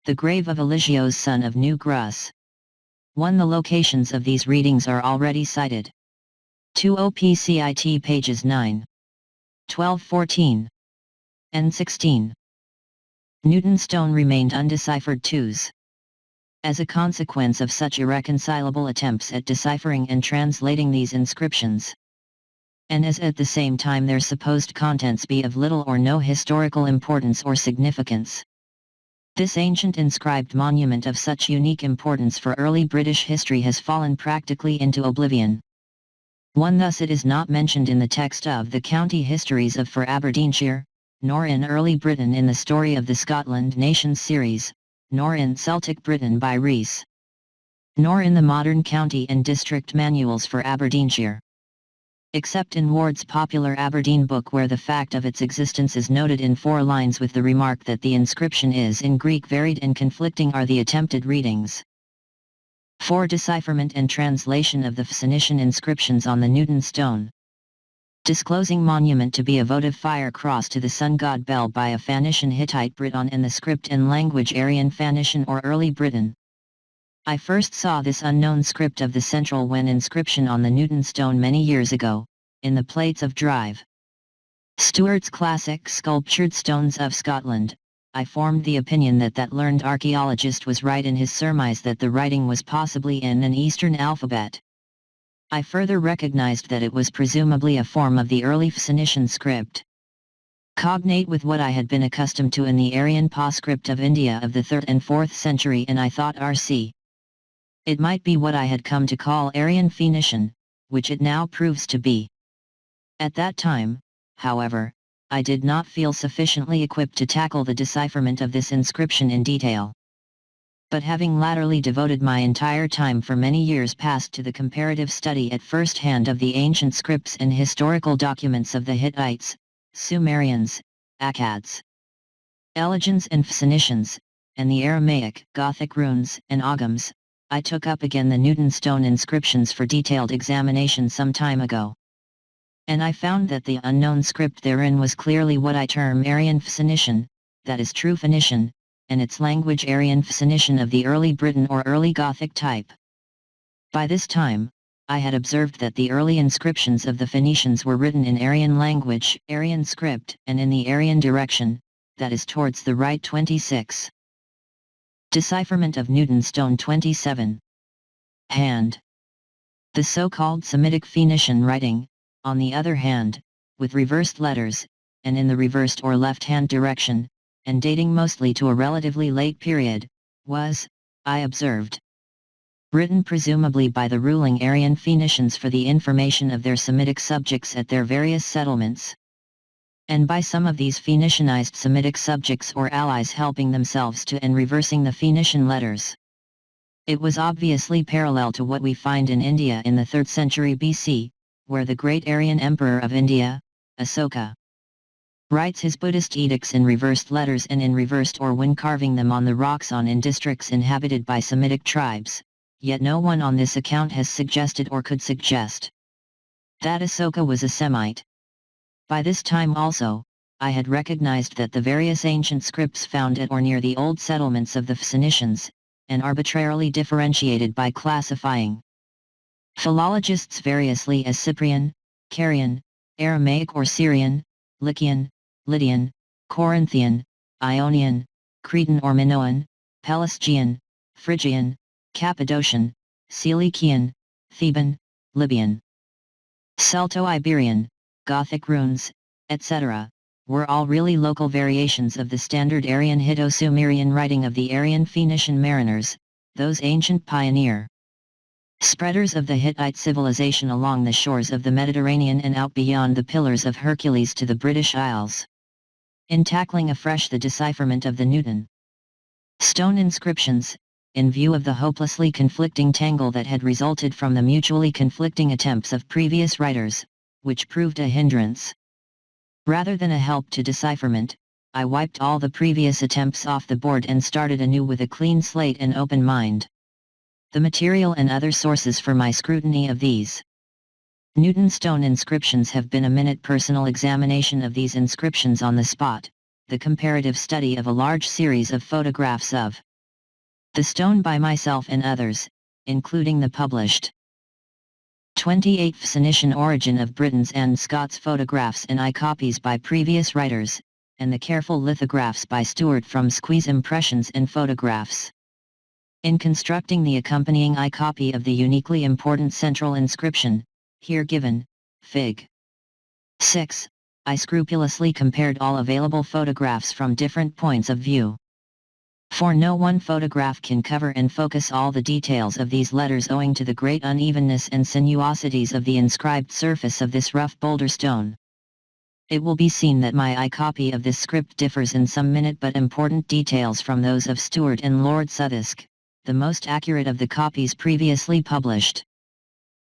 The grave of Eligio's son of New Grus. 1. The locations of these readings are already cited. 2 OPCIT pages 9, 12, 14, and 16. Newton stone remained undeciphered 2s. As a consequence of such irreconcilable attempts at deciphering and translating these inscriptions, and as at the same time their supposed contents be of little or no historical importance or significance, this ancient inscribed monument of such unique importance for early British history has fallen practically into oblivion. 1. Thus it is not mentioned in the text of the County Histories of for Aberdeenshire, nor in Early Britain in the Story of the Scotland Nations series, nor in Celtic Britain by Rees, nor in the modern county and district manuals for Aberdeenshire. Except in Ward's popular Aberdeen book where the fact of its existence is noted in 4 lines with the remark that the inscription is in Greek. Varied and conflicting are the attempted readings. 4. Decipherment and translation of the Phoenician inscriptions on the Newton stone. Disclosing monument to be a votive fire cross to the sun god Bel by a Phoenician Hittite Briton and the script and language Aryan Phoenician or Early Briton. I first saw this unknown script of the central Wen inscription on the Newton stone many years ago, in the plates of Drive Stewart's classic Sculptured Stones of Scotland. I formed the opinion that that learned archaeologist was right in his surmise that the writing was possibly in an Eastern alphabet. I further recognized that it was presumably a form of the early Phoenician script, cognate with what I had been accustomed to in the Aryan postscript of India of the 3rd and 4th century, and I thought R.C. It might be what I had come to call Aryan Phoenician, which it now proves to be. At that time, however, I did not feel sufficiently equipped to tackle the decipherment of this inscription in detail. But having latterly devoted my entire time for many years past to the comparative study at first hand of the ancient scripts and historical documents of the Hittites, Sumerians, Akkads, Elegians and Phoenicians, and the Aramaic, Gothic runes and Oghams, I took up again the Newton stone inscriptions for detailed examination some time ago. And I found that the unknown script therein was clearly what I term Aryan Phoenician, that is true Phoenician, and its language Aryan Phoenician of the early Briton or early Gothic type. By this time, I had observed that the early inscriptions of the Phoenicians were written in Aryan language, Aryan script, and in the Aryan direction, that is towards the right. 26. Decipherment of Newton stone 27. Hand. The so-called Semitic Phoenician writing, on the other hand, with reversed letters, and in the reversed or left-hand direction, and dating mostly to a relatively late period, was, I observed, written presumably by the ruling Aryan Phoenicians for the information of their Semitic subjects at their various settlements, and by some of these Phoenicianized Semitic subjects or allies helping themselves to and reversing the Phoenician letters. It was obviously parallel to what we find in India in the 3rd century BC, where the great Aryan Emperor of India, Asoka, writes his Buddhist edicts in reversed letters and in reversed or when carving them on the rocks in districts inhabited by Semitic tribes, yet no one on this account has suggested or could suggest that Asoka was a Semite. By this time also, I had recognized that the various ancient scripts found at or near the old settlements of the Phoenicians, and arbitrarily differentiated by classifying philologists variously as Cyprian, Carian, Aramaic or Syrian, Lycian, Lydian, Corinthian, Ionian, Cretan or Minoan, Pelasgian, Phrygian, Cappadocian, Cilician, Theban, Libyan, Celto-Iberian, Gothic runes, etc., were all really local variations of the standard Aryan Hitto-Sumerian writing of the Aryan Phoenician mariners, those ancient pioneer spreaders of the Hittite civilization along the shores of the Mediterranean and out beyond the Pillars of Hercules to the British Isles. In tackling afresh the decipherment of the Newton stone inscriptions, in view of the hopelessly conflicting tangle that had resulted from the mutually conflicting attempts of previous writers, which proved a hindrance rather than a help to decipherment, I wiped all the previous attempts off the board and started anew with a clean slate and open mind. The material and other sources for my scrutiny of these Newton stone inscriptions have been a minute personal examination of these inscriptions on the spot, the comparative study of a large series of photographs of the stone by myself and others, including the published 28 Phoenician origin of Britons and Scots photographs and eye copies by previous writers, and the careful lithographs by Stuart from Squeeze impressions and photographs. In constructing the accompanying eye copy of the uniquely important central inscription, here given, Fig. 6, I scrupulously compared all available photographs from different points of view. For no one photograph can cover and focus all the details of these letters owing to the great unevenness and sinuosities of the inscribed surface of this rough boulder stone. It will be seen that my eye copy of this script differs in some minute but important details from those of Stuart and Lord Southwark, the most accurate of the copies previously published.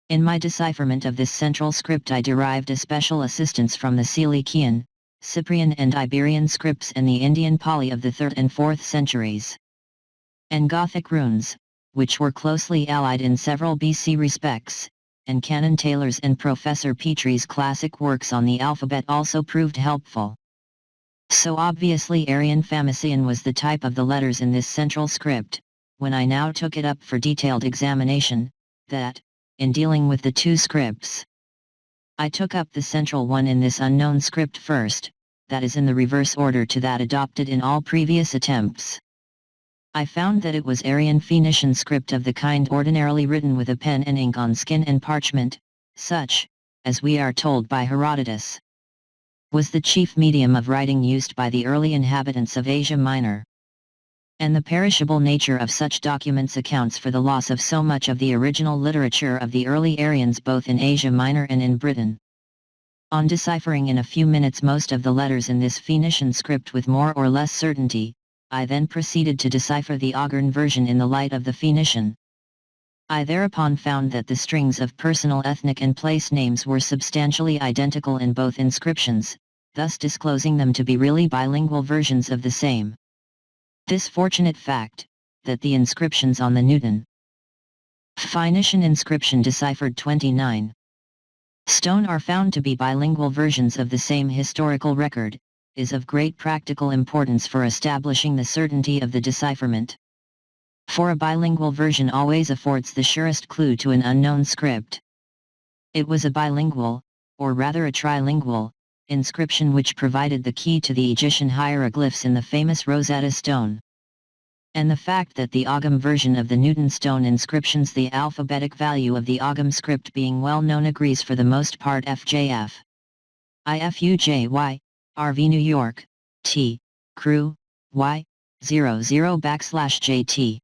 In my decipherment of this central script I derived especial assistance from the Cilician, Cyprian and Iberian scripts and the Indian Pali of the 3rd and 4th centuries, and Gothic runes, which were closely allied in several BC respects, and Canon Taylor's and Professor Petrie's classic works on the alphabet also proved helpful. So obviously Aryan Phoenician was the type of the letters in this central script, when I now took it up for detailed examination, that, in dealing with the two scripts, I took up the central one in this unknown script first, that is in the reverse order to that adopted in all previous attempts. I found that it was Aryan Phoenician script of the kind ordinarily written with a pen and ink on skin and parchment, such, as we are told by Herodotus, was the chief medium of writing used by the early inhabitants of Asia Minor. And the perishable nature of such documents accounts for the loss of so much of the original literature of the early Aryans both in Asia Minor and in Britain. On deciphering in a few minutes most of the letters in this Phoenician script with more or less certainty, I then proceeded to decipher the Ogren version in the light of the Phoenician. I thereupon found that the strings of personal ethnic and place names were substantially identical in both inscriptions, thus disclosing them to be really bilingual versions of the same. This fortunate fact, that the inscriptions on the Newton Phoenician inscription deciphered 29 stone are found to be bilingual versions of the same historical record, is of great practical importance for establishing the certainty of the decipherment. For a bilingual version always affords the surest clue to an unknown script. It was a bilingual, or rather a trilingual, inscription which provided the key to the Egyptian hieroglyphs in the famous Rosetta Stone. And the fact that the Ogham version of the Newton stone inscriptions, the alphabetic value of the Ogham script being well known, agrees for the most part. FJF IFUJY, RV New York, T, Crew, Y, 00/JT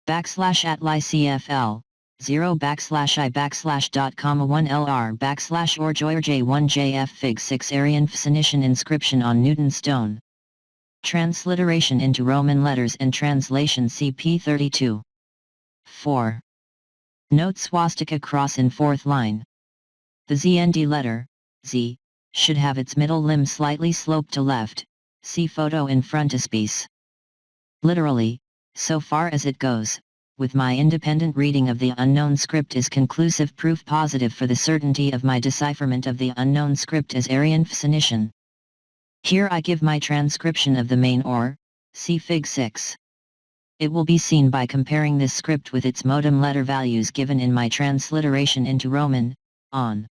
/@LICFL 0/I/.1LR/ORJOYRJ1JF Fig 6 Aryan Phoenician inscription on Newton stone. Transliteration into Roman letters and translation CP 32. 4. Note swastika cross in 4th line. The ZND letter, Z, should have its middle limb slightly sloped to left, see photo in frontispiece. Literally, so far as it goes, with my independent reading of the unknown script is conclusive proof positive for the certainty of my decipherment of the unknown script as Aryan Phoenician. Here I give my transcription of the main or, see Fig 6. It will be seen by comparing this script with its modem letter values given in my transliteration into Roman, on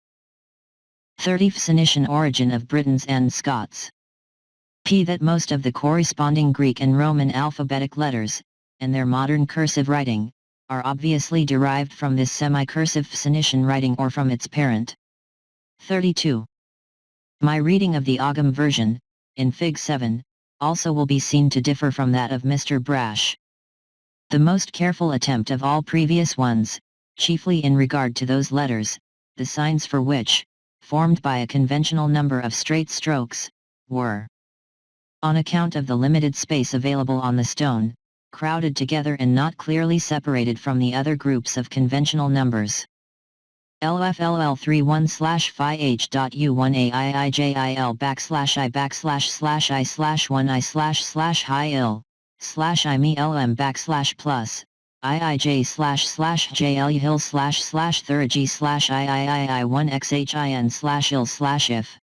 30 Phoenician origin of Britons and Scots. P. That most of the corresponding Greek and Roman alphabetic letters, and their modern cursive writing, are obviously derived from this semi-cursive Phoenician writing or from its parent. 32. My reading of the Ogham version, in Fig 7, also will be seen to differ from that of Mr. Brash. The most careful attempt of all previous ones, chiefly in regard to those letters, the signs for which, formed by a conventional number of straight strokes, were, on account of the limited space available on the stone, crowded together and not clearly separated from the other groups of conventional numbers. LFLL3/5H.U1AIIJIL /I///1I//1I//I/1XHIN/IL/if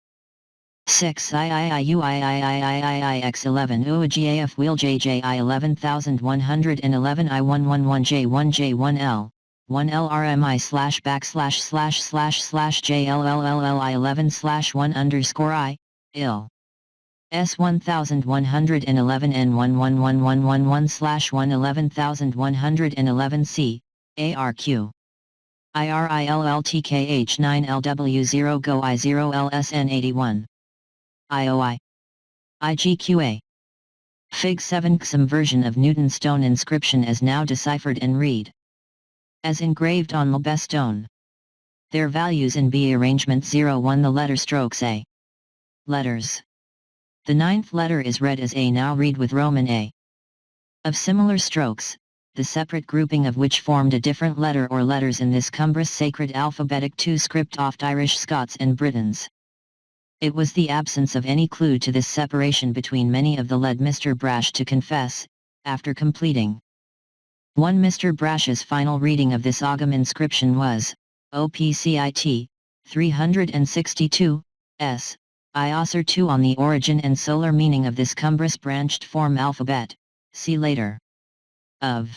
6 IIIUIIIIX11 UAGAF Wheel JJI 11111 I111J1J1L 1LRMI/JLLLI11/1 S1111 N11111/1 C ARQ IRILLTKH9LW0 GO I0LSN81 IOI IGQA Fig 7 XM version of Newton stone inscription as now deciphered and read. As engraved on Lebe stone. Their values in B arrangement 01 the letter strokes A. Letters. The ninth letter is read as A now read with Roman A. Of similar strokes, the separate grouping of which formed a different letter or letters in this cumbrous sacred alphabetic 2 script oft Irish Scots and Britons. It was the absence of any clue to this separation between many of the led Mr. Brash to confess, after completing 1. Mr. Brash's final reading of this Ogham inscription was, OPCIT, 362, s. Iosser 2 on the origin and solar meaning of this cumbrous branched form alphabet, see later. Of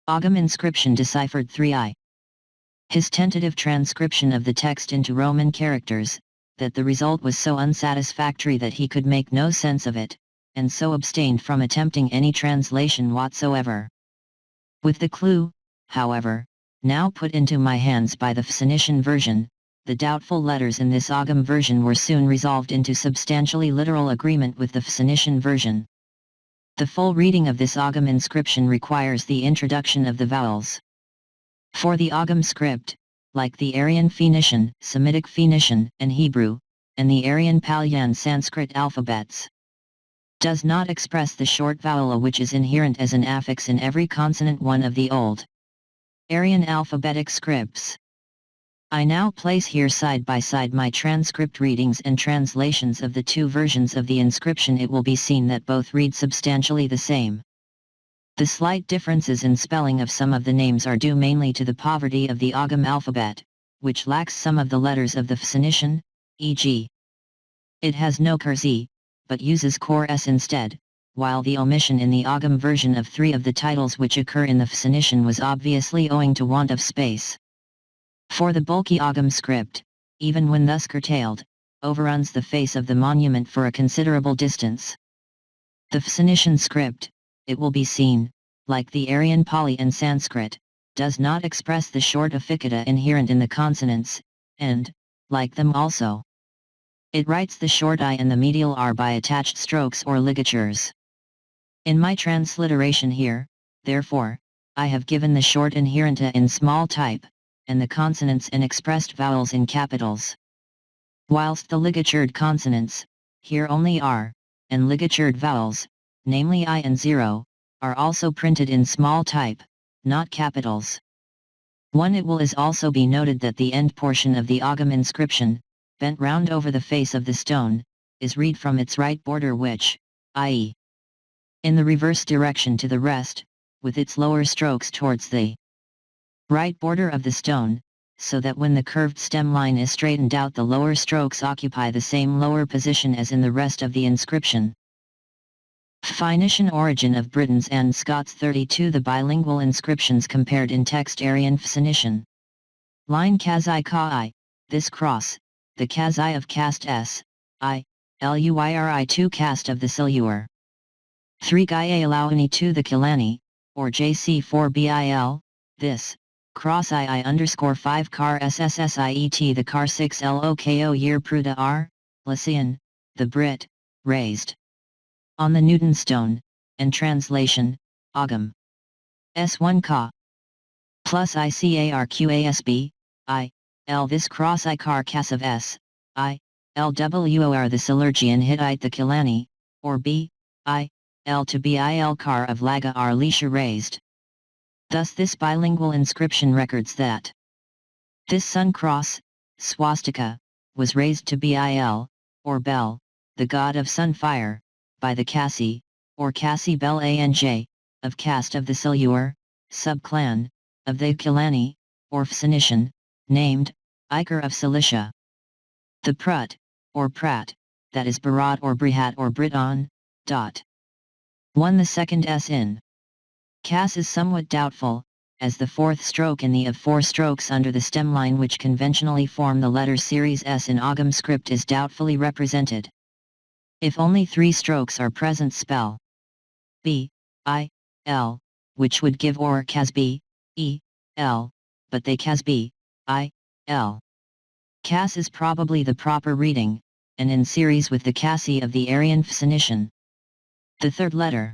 Ogham inscription deciphered 3i. His tentative transcription of the text into Roman characters, that the result was so unsatisfactory that he could make no sense of it, and so abstained from attempting any translation whatsoever. With the clue, however, now put into my hands by the Phoenician version, the doubtful letters in this Ogham version were soon resolved into substantially literal agreement with the Phoenician version. The full reading of this Ogham inscription requires the introduction of the vowels. For the Ogham script, like the Aryan Phoenician, Semitic Phoenician, and Hebrew, and the Aryan Palyan Sanskrit alphabets, does not express the short vowel A which is inherent as an affix in every consonant one of the old Aryan alphabetic scripts. I now place here side by side my transcript readings and translations of the two versions of the inscription. It will be seen that both read substantially the same. The slight differences in spelling of some of the names are due mainly to the poverty of the Ogham alphabet, which lacks some of the letters of the Phoenician, e.g. it has no cursive, but uses core S instead, while the omission in the Ogham version of 3 of the titles which occur in the Phoenician was obviously owing to want of space. For the bulky Ogham script, even when thus curtailed, overruns the face of the monument for a considerable distance. The Phoenician script, it will be seen, like the Aryan Pali and Sanskrit, does not express the short affixata inherent in the consonants, and, like them also, it writes the short I and the medial R by attached strokes or ligatures. In my transliteration here, therefore, I have given the short inherent A in small type, and the consonants and expressed vowels in capitals. Whilst the ligatured consonants, here only R, and ligatured vowels, namely I and 0, are also printed in small type, not capitals. It will also be noted that the end portion of the Ogham inscription, bent round over the face of the stone, is read from its right border which, i.e. in the reverse direction to the rest, with its lower strokes towards the right border of the stone, so that when the curved stem line is straightened out the lower strokes occupy the same lower position as in the rest of the inscription. Phoenician origin of Britons and Scots. 32 The bilingual inscriptions compared in text. Aryan Phoenician. Line Kazai Ka-I, this cross, the Kazai of caste S, I, Luiri 2 caste of the Silur. 3 Gaia Alawani 2 the Kilani, or JC4 BIL, this, cross II_5 car SSSIET the car 6 LOKO year Pruda R, Lycian, the Brit, raised. On the Newton stone, and translation, Ogham. S1 Ka. Plus ICARQASB, I, L this cross I car cas of S, I, LWOR the Silurgian Hittite the Kilani, or B, I, L to BIL car of Laga R Lisha raised. Thus this bilingual inscription records that this sun cross, swastika, was raised to Bil, or Bel, the god of sun fire, by the Cassi, or Cassi Bel Anj, of caste of the Silur, sub-clan, of the Kilani, or Phoenician, named, Iker of Cilicia. The Prut, or Prat, that is Barat or Brihat or Briton, 1 the second S in Cas is somewhat doubtful, as the fourth stroke in the of 4 strokes under the stem line which conventionally form the letter series S in Ogham script is doubtfully represented. If only 3 strokes are present spell B, I, L, which would give or Cas B, E, L, but they Cas B, I, L. Cas is probably the proper reading, and in series with the Cassi of the Aryan Phoenician. The third letter,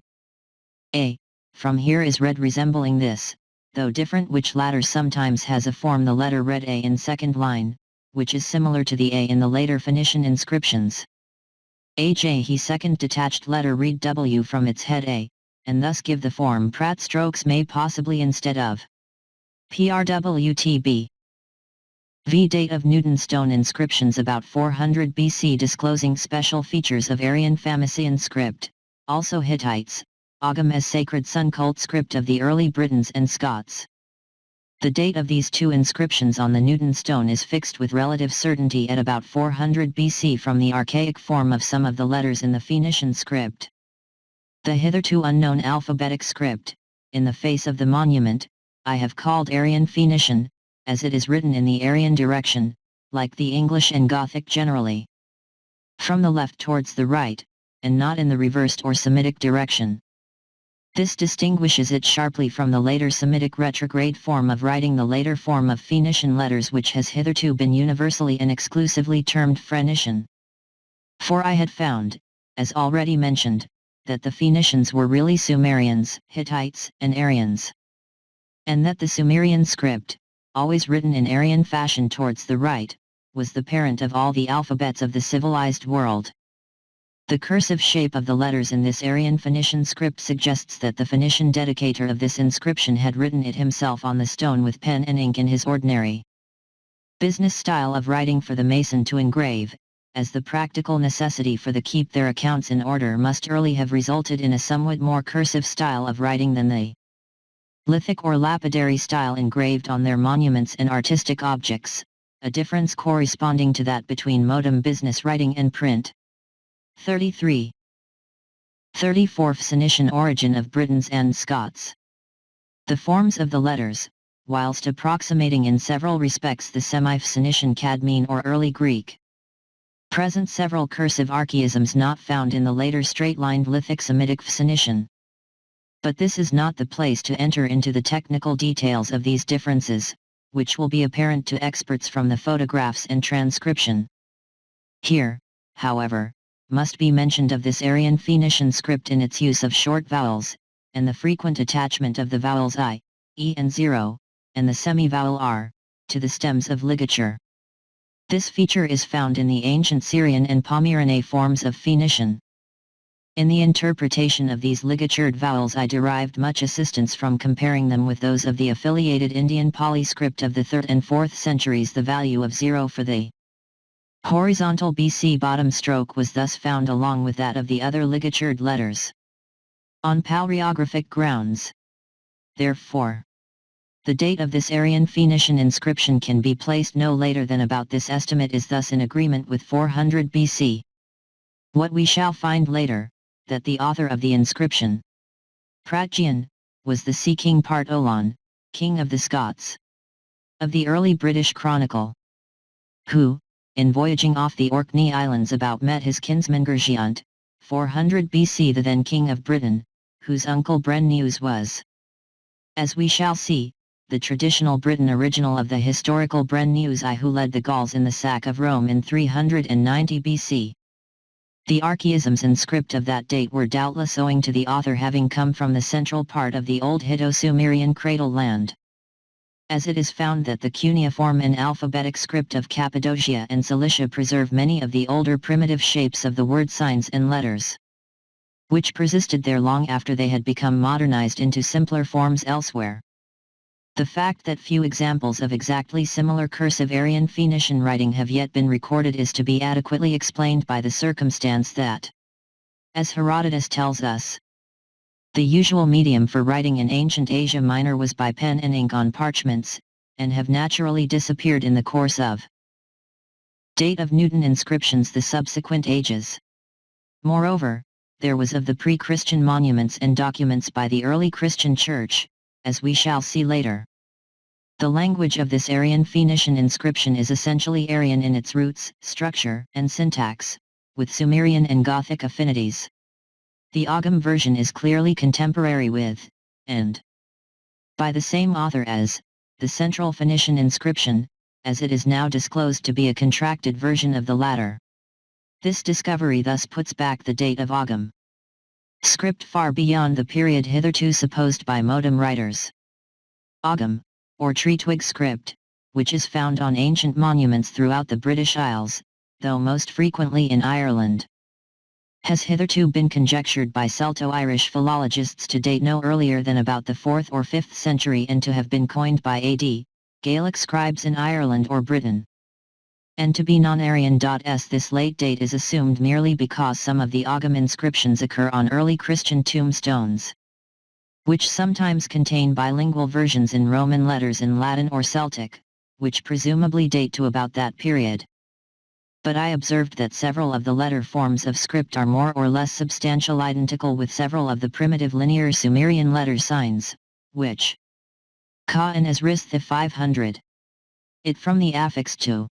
A, from here is read resembling this, though different, which latter sometimes has a form the letter read A in second line, which is similar to the A in the later Phoenician inscriptions. HA he second detached letter read W from its head A, and thus give the form Prat strokes may possibly instead of PRWTB. V date of Newton stone inscriptions about 400 BC disclosing special features of Aryan Phoenician script, also Hittites, Ogham as sacred sun cult script of the early Britons and Scots. The date of these 2 inscriptions on the Newton stone is fixed with relative certainty at about 400 BC from the archaic form of some of the letters in the Phoenician script. The hitherto unknown alphabetic script, in the face of the monument, I have called Aryan Phoenician, as it is written in the Aryan direction, like the English and Gothic generally. From the left towards the right, and not in the reversed or Semitic direction. This distinguishes it sharply from the later Semitic retrograde form of writing, the later form of Phoenician letters which has hitherto been universally and exclusively termed Phoenician. For I had found, as already mentioned, that the Phoenicians were really Sumerians, Hittites, and Aryans. And that the Sumerian script, always written in Aryan fashion towards the right, was the parent of all the alphabets of the civilized world. The cursive shape of the letters in this Aryan Phoenician script suggests that the Phoenician dedicator of this inscription had written it himself on the stone with pen and ink in his ordinary business style of writing for the mason to engrave, as the practical necessity for the keep their accounts in order must early have resulted in a somewhat more cursive style of writing than the lithic or lapidary style engraved on their monuments and artistic objects, a difference corresponding to that between modern business writing and print. 33. 34 Phoenician origin of Britons and Scots. The forms of the letters, whilst approximating in several respects the semi-Phoenician Cadmean or early Greek, present several cursive archaisms not found in the later straight-lined lithic Semitic Phoenician. But this is not the place to enter into the technical details of these differences, which will be apparent to experts from the photographs and transcription. Here, however, must be mentioned of this Aryan Phoenician script in its use of short vowels, and the frequent attachment of the vowels I, E and 0, and the semi-vowel R, to the stems of ligature. This feature is found in the ancient Syrian and Pomeranian forms of Phoenician. In the interpretation of these ligatured vowels I derived much assistance from comparing them with those of the affiliated Indian Pali script of the 3rd and 4th centuries. The value of 0 for the horizontal BC bottom stroke was thus found along with that of the other ligatured letters. On paleographic grounds, therefore, the date of this Aryan Phoenician inscription can be placed no later than about this estimate is thus in agreement with 400 BC. What we shall find later, that the author of the inscription, Pratjian, was the sea king Part Olan, king of the Scots, of the early British Chronicle, who, in voyaging off the Orkney Islands about met his kinsman Gurgiant, 400 BC, the then king of Britain, whose uncle Brennus was, as we shall see, the traditional Briton original of the historical Brennus I who led the Gauls in the sack of Rome in 390 BC. The archaisms in script of that date were doubtless owing to the author having come from the central part of the old Hiddo-Sumerian cradle land, as it is found that the cuneiform and alphabetic script of Cappadocia and Cilicia preserve many of the older primitive shapes of the word signs and letters, which persisted there long after they had become modernized into simpler forms elsewhere. The fact that few examples of exactly similar cursive Aryan Phoenician writing have yet been recorded is to be adequately explained by the circumstance that, as Herodotus tells us, the usual medium for writing in ancient Asia Minor was by pen and ink on parchments, and have naturally disappeared in the course of date of Newton inscriptions the subsequent ages. Moreover, there was of the pre-Christian monuments and documents by the early Christian Church, as we shall see later. The language of this Aryan Phoenician inscription is essentially Aryan in its roots, structure, and syntax, with Sumerian and Gothic affinities. The Ogham version is clearly contemporary with, and by the same author as, the Central Phoenician inscription, as it is now disclosed to be a contracted version of the latter. This discovery thus puts back the date of Ogham script far beyond the period hitherto supposed by modem writers. Ogham, or tree twig script, which is found on ancient monuments throughout the British Isles, though most frequently in Ireland, has hitherto been conjectured by Celto-Irish philologists to date no earlier than about the 4th or 5th century and to have been coined by A.D. Gaelic scribes in Ireland or Britain, and to be non-Aryan. This late date is assumed merely because some of the Ogham inscriptions occur on early Christian tombstones, which sometimes contain bilingual versions in Roman letters in Latin or Celtic, which presumably date to about that period. But I observed that several of the letter forms of script are more or less substantial identical with several of the primitive linear Sumerian letter signs, which Ka and Asrith the 500. It from the affix to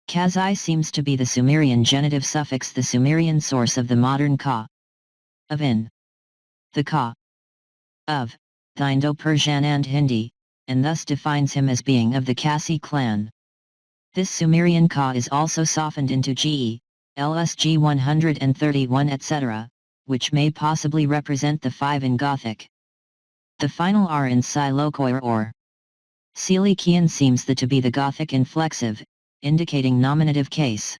Kazai seems to be the Sumerian genitive suffix, the Sumerian source of the modern Ka, of in, the Ka, of, the Indo-Persian and Hindi, and thus defines him as being of the Kasi clan. This Sumerian Ka is also softened into Ge, LSG 131 etc., which may possibly represent the 5 in Gothic. The final R in Silokoir or Silikian seems to be the Gothic inflexive, indicating nominative case.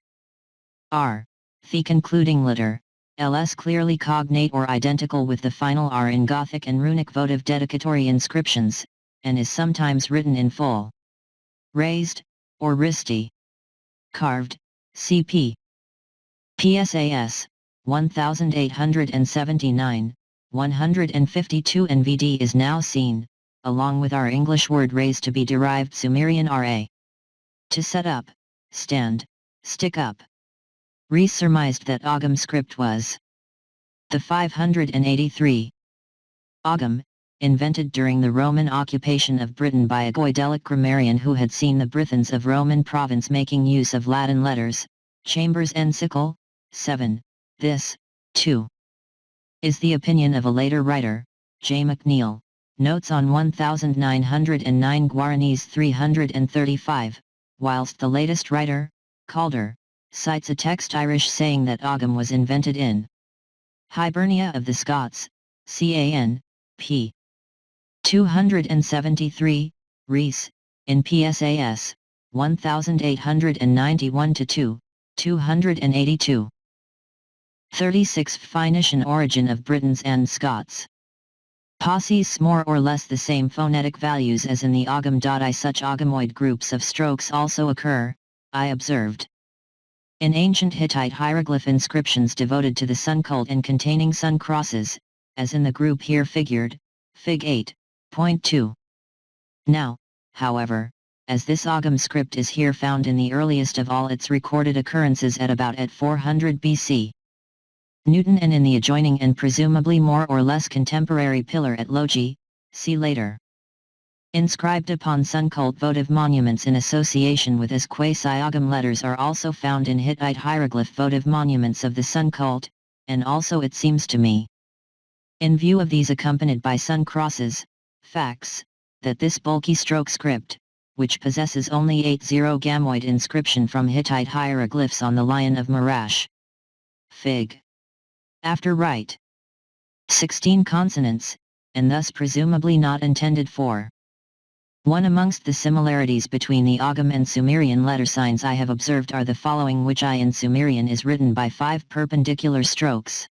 R, the concluding letter, ls clearly cognate or identical with the final R in Gothic and runic votive dedicatory inscriptions, and is sometimes written in full, raised, or risti, carved, cp. PSAS, 1879, 152 NVD is now seen, along with our English word raised to be derived Sumerian RA. To set up, stand, stick up. Rees surmised that Ogham script was the 583. Ogham, invented during the Roman occupation of Britain by a Goidelic grammarian who had seen the Britons of Roman province making use of Latin letters, Chambers' Encycle, 7, this, too, is the opinion of a later writer, J. McNeill, notes on 1909 Guaranese 335, whilst the latest writer, Calder, cites a text Irish saying that Ogham was invented in Hibernia of the Scots, Can, p. 273, Rees, in PSAS, 1891-2, 282. 36 Phoenician origin of Britons and Scots. Possess more or less the same phonetic values as in the ogham. Such oghamoid groups of strokes also occur, I observed, in ancient Hittite hieroglyph inscriptions devoted to the sun cult and containing sun crosses, as in the group here figured, Fig 8.2. Now, however, as this ogham script is here found in the earliest of all its recorded occurrences at about 400 BC. Newton and in the adjoining and presumably more or less contemporary pillar at Logi, see later. Inscribed upon sun cult votive monuments in association with as quasi-ogham letters are also found in Hittite hieroglyph votive monuments of the sun cult, and also it seems to me, in view of these accompanied by sun crosses, facts, that this bulky stroke script, which possesses only 80 gamoid inscription from Hittite hieroglyphs on the Lion of Marash. Fig. After right. 16 consonants, and thus presumably not intended for. One amongst the similarities between the Ogham and Sumerian letter signs I have observed are the following, which I in Sumerian is written by 5 perpendicular strokes.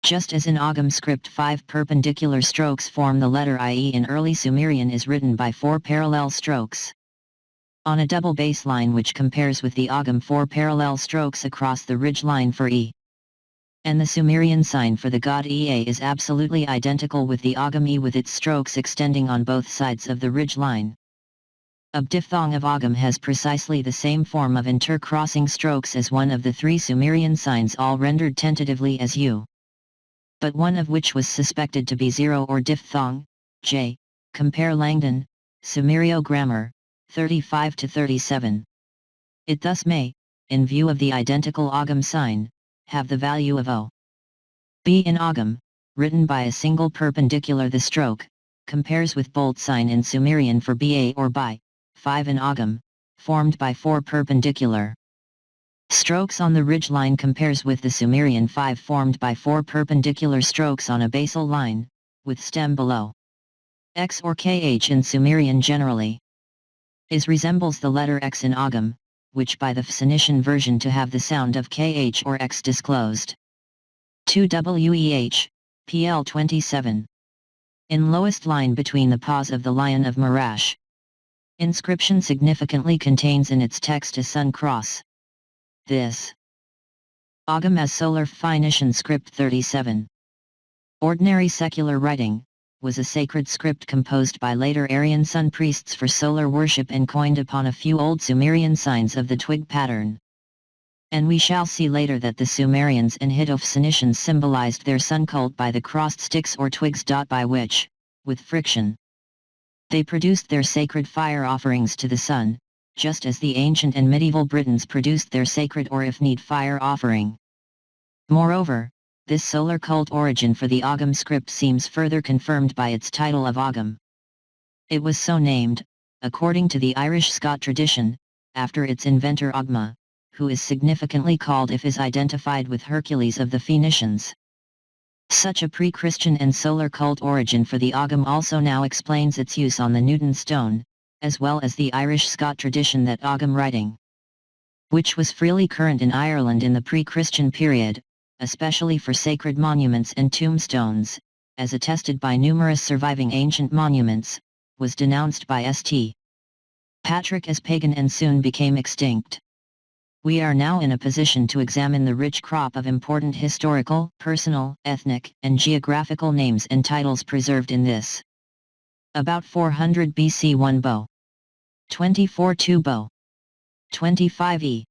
Just as in Ogham script 5 perpendicular strokes form the letter i.e. in early Sumerian is written by 4 parallel strokes. On a double base line which compares with the Ogham 4 parallel strokes across the ridge line for e. And the Sumerian sign for the god Ea is absolutely identical with the Ogham E with its strokes extending on both sides of the ridge line. A diphthong of Ogham has precisely the same form of intercrossing strokes as one of the 3 Sumerian signs, all rendered tentatively as U. But one of which was suspected to be 0 or diphthong, J. Compare Langdon, Sumerio Grammar, 35-37. It thus may, in view of the identical Ogham sign, have the value of O. B in Ogham, written by a single perpendicular. The stroke compares with bold sign in Sumerian for Ba or by 5 in Ogham, formed by 4 perpendicular strokes on the ridge line compares with the Sumerian 5 formed by 4 perpendicular strokes on a basal line, with stem below. X or KH in Sumerian generally resembles the letter X in Ogham, which by the Phoenician version to have the sound of KH or X disclosed. 2 WEH, PL 27. In lowest line between the paws of the Lion of Marash. Inscription significantly contains in its text a sun cross. This Ogham as solar Phoenician script 37. Ordinary secular writing, was a sacred script composed by later Aryan sun priests for solar worship and coined upon a few old Sumerian signs of the twig pattern. And we shall see later that the Sumerians and Hitto-Phoenicians symbolized their sun cult by the crossed sticks or twigs. By which, with friction, they produced their sacred fire offerings to the sun, just as the ancient and medieval Britons produced their sacred or if need fire offering. Moreover, this solar cult origin for the Ogham script seems further confirmed by its title of Ogham. It was so named, according to the Irish-Scot tradition, after its inventor Ogma, who is significantly called if is identified with Hercules of the Phoenicians. Such a pre-Christian and solar cult origin for the Ogham also now explains its use on the Newton stone, as well as the Irish-Scot tradition that Ogham writing, which was freely current in Ireland in the pre-Christian period, especially for sacred monuments and tombstones, as attested by numerous surviving ancient monuments, was denounced by St. Patrick as pagan and soon became extinct. We are now in a position to examine the rich crop of important historical, personal, ethnic, and geographical names and titles preserved in this. About 400 BC 1 Bo. 24 2 Bo. 25 E.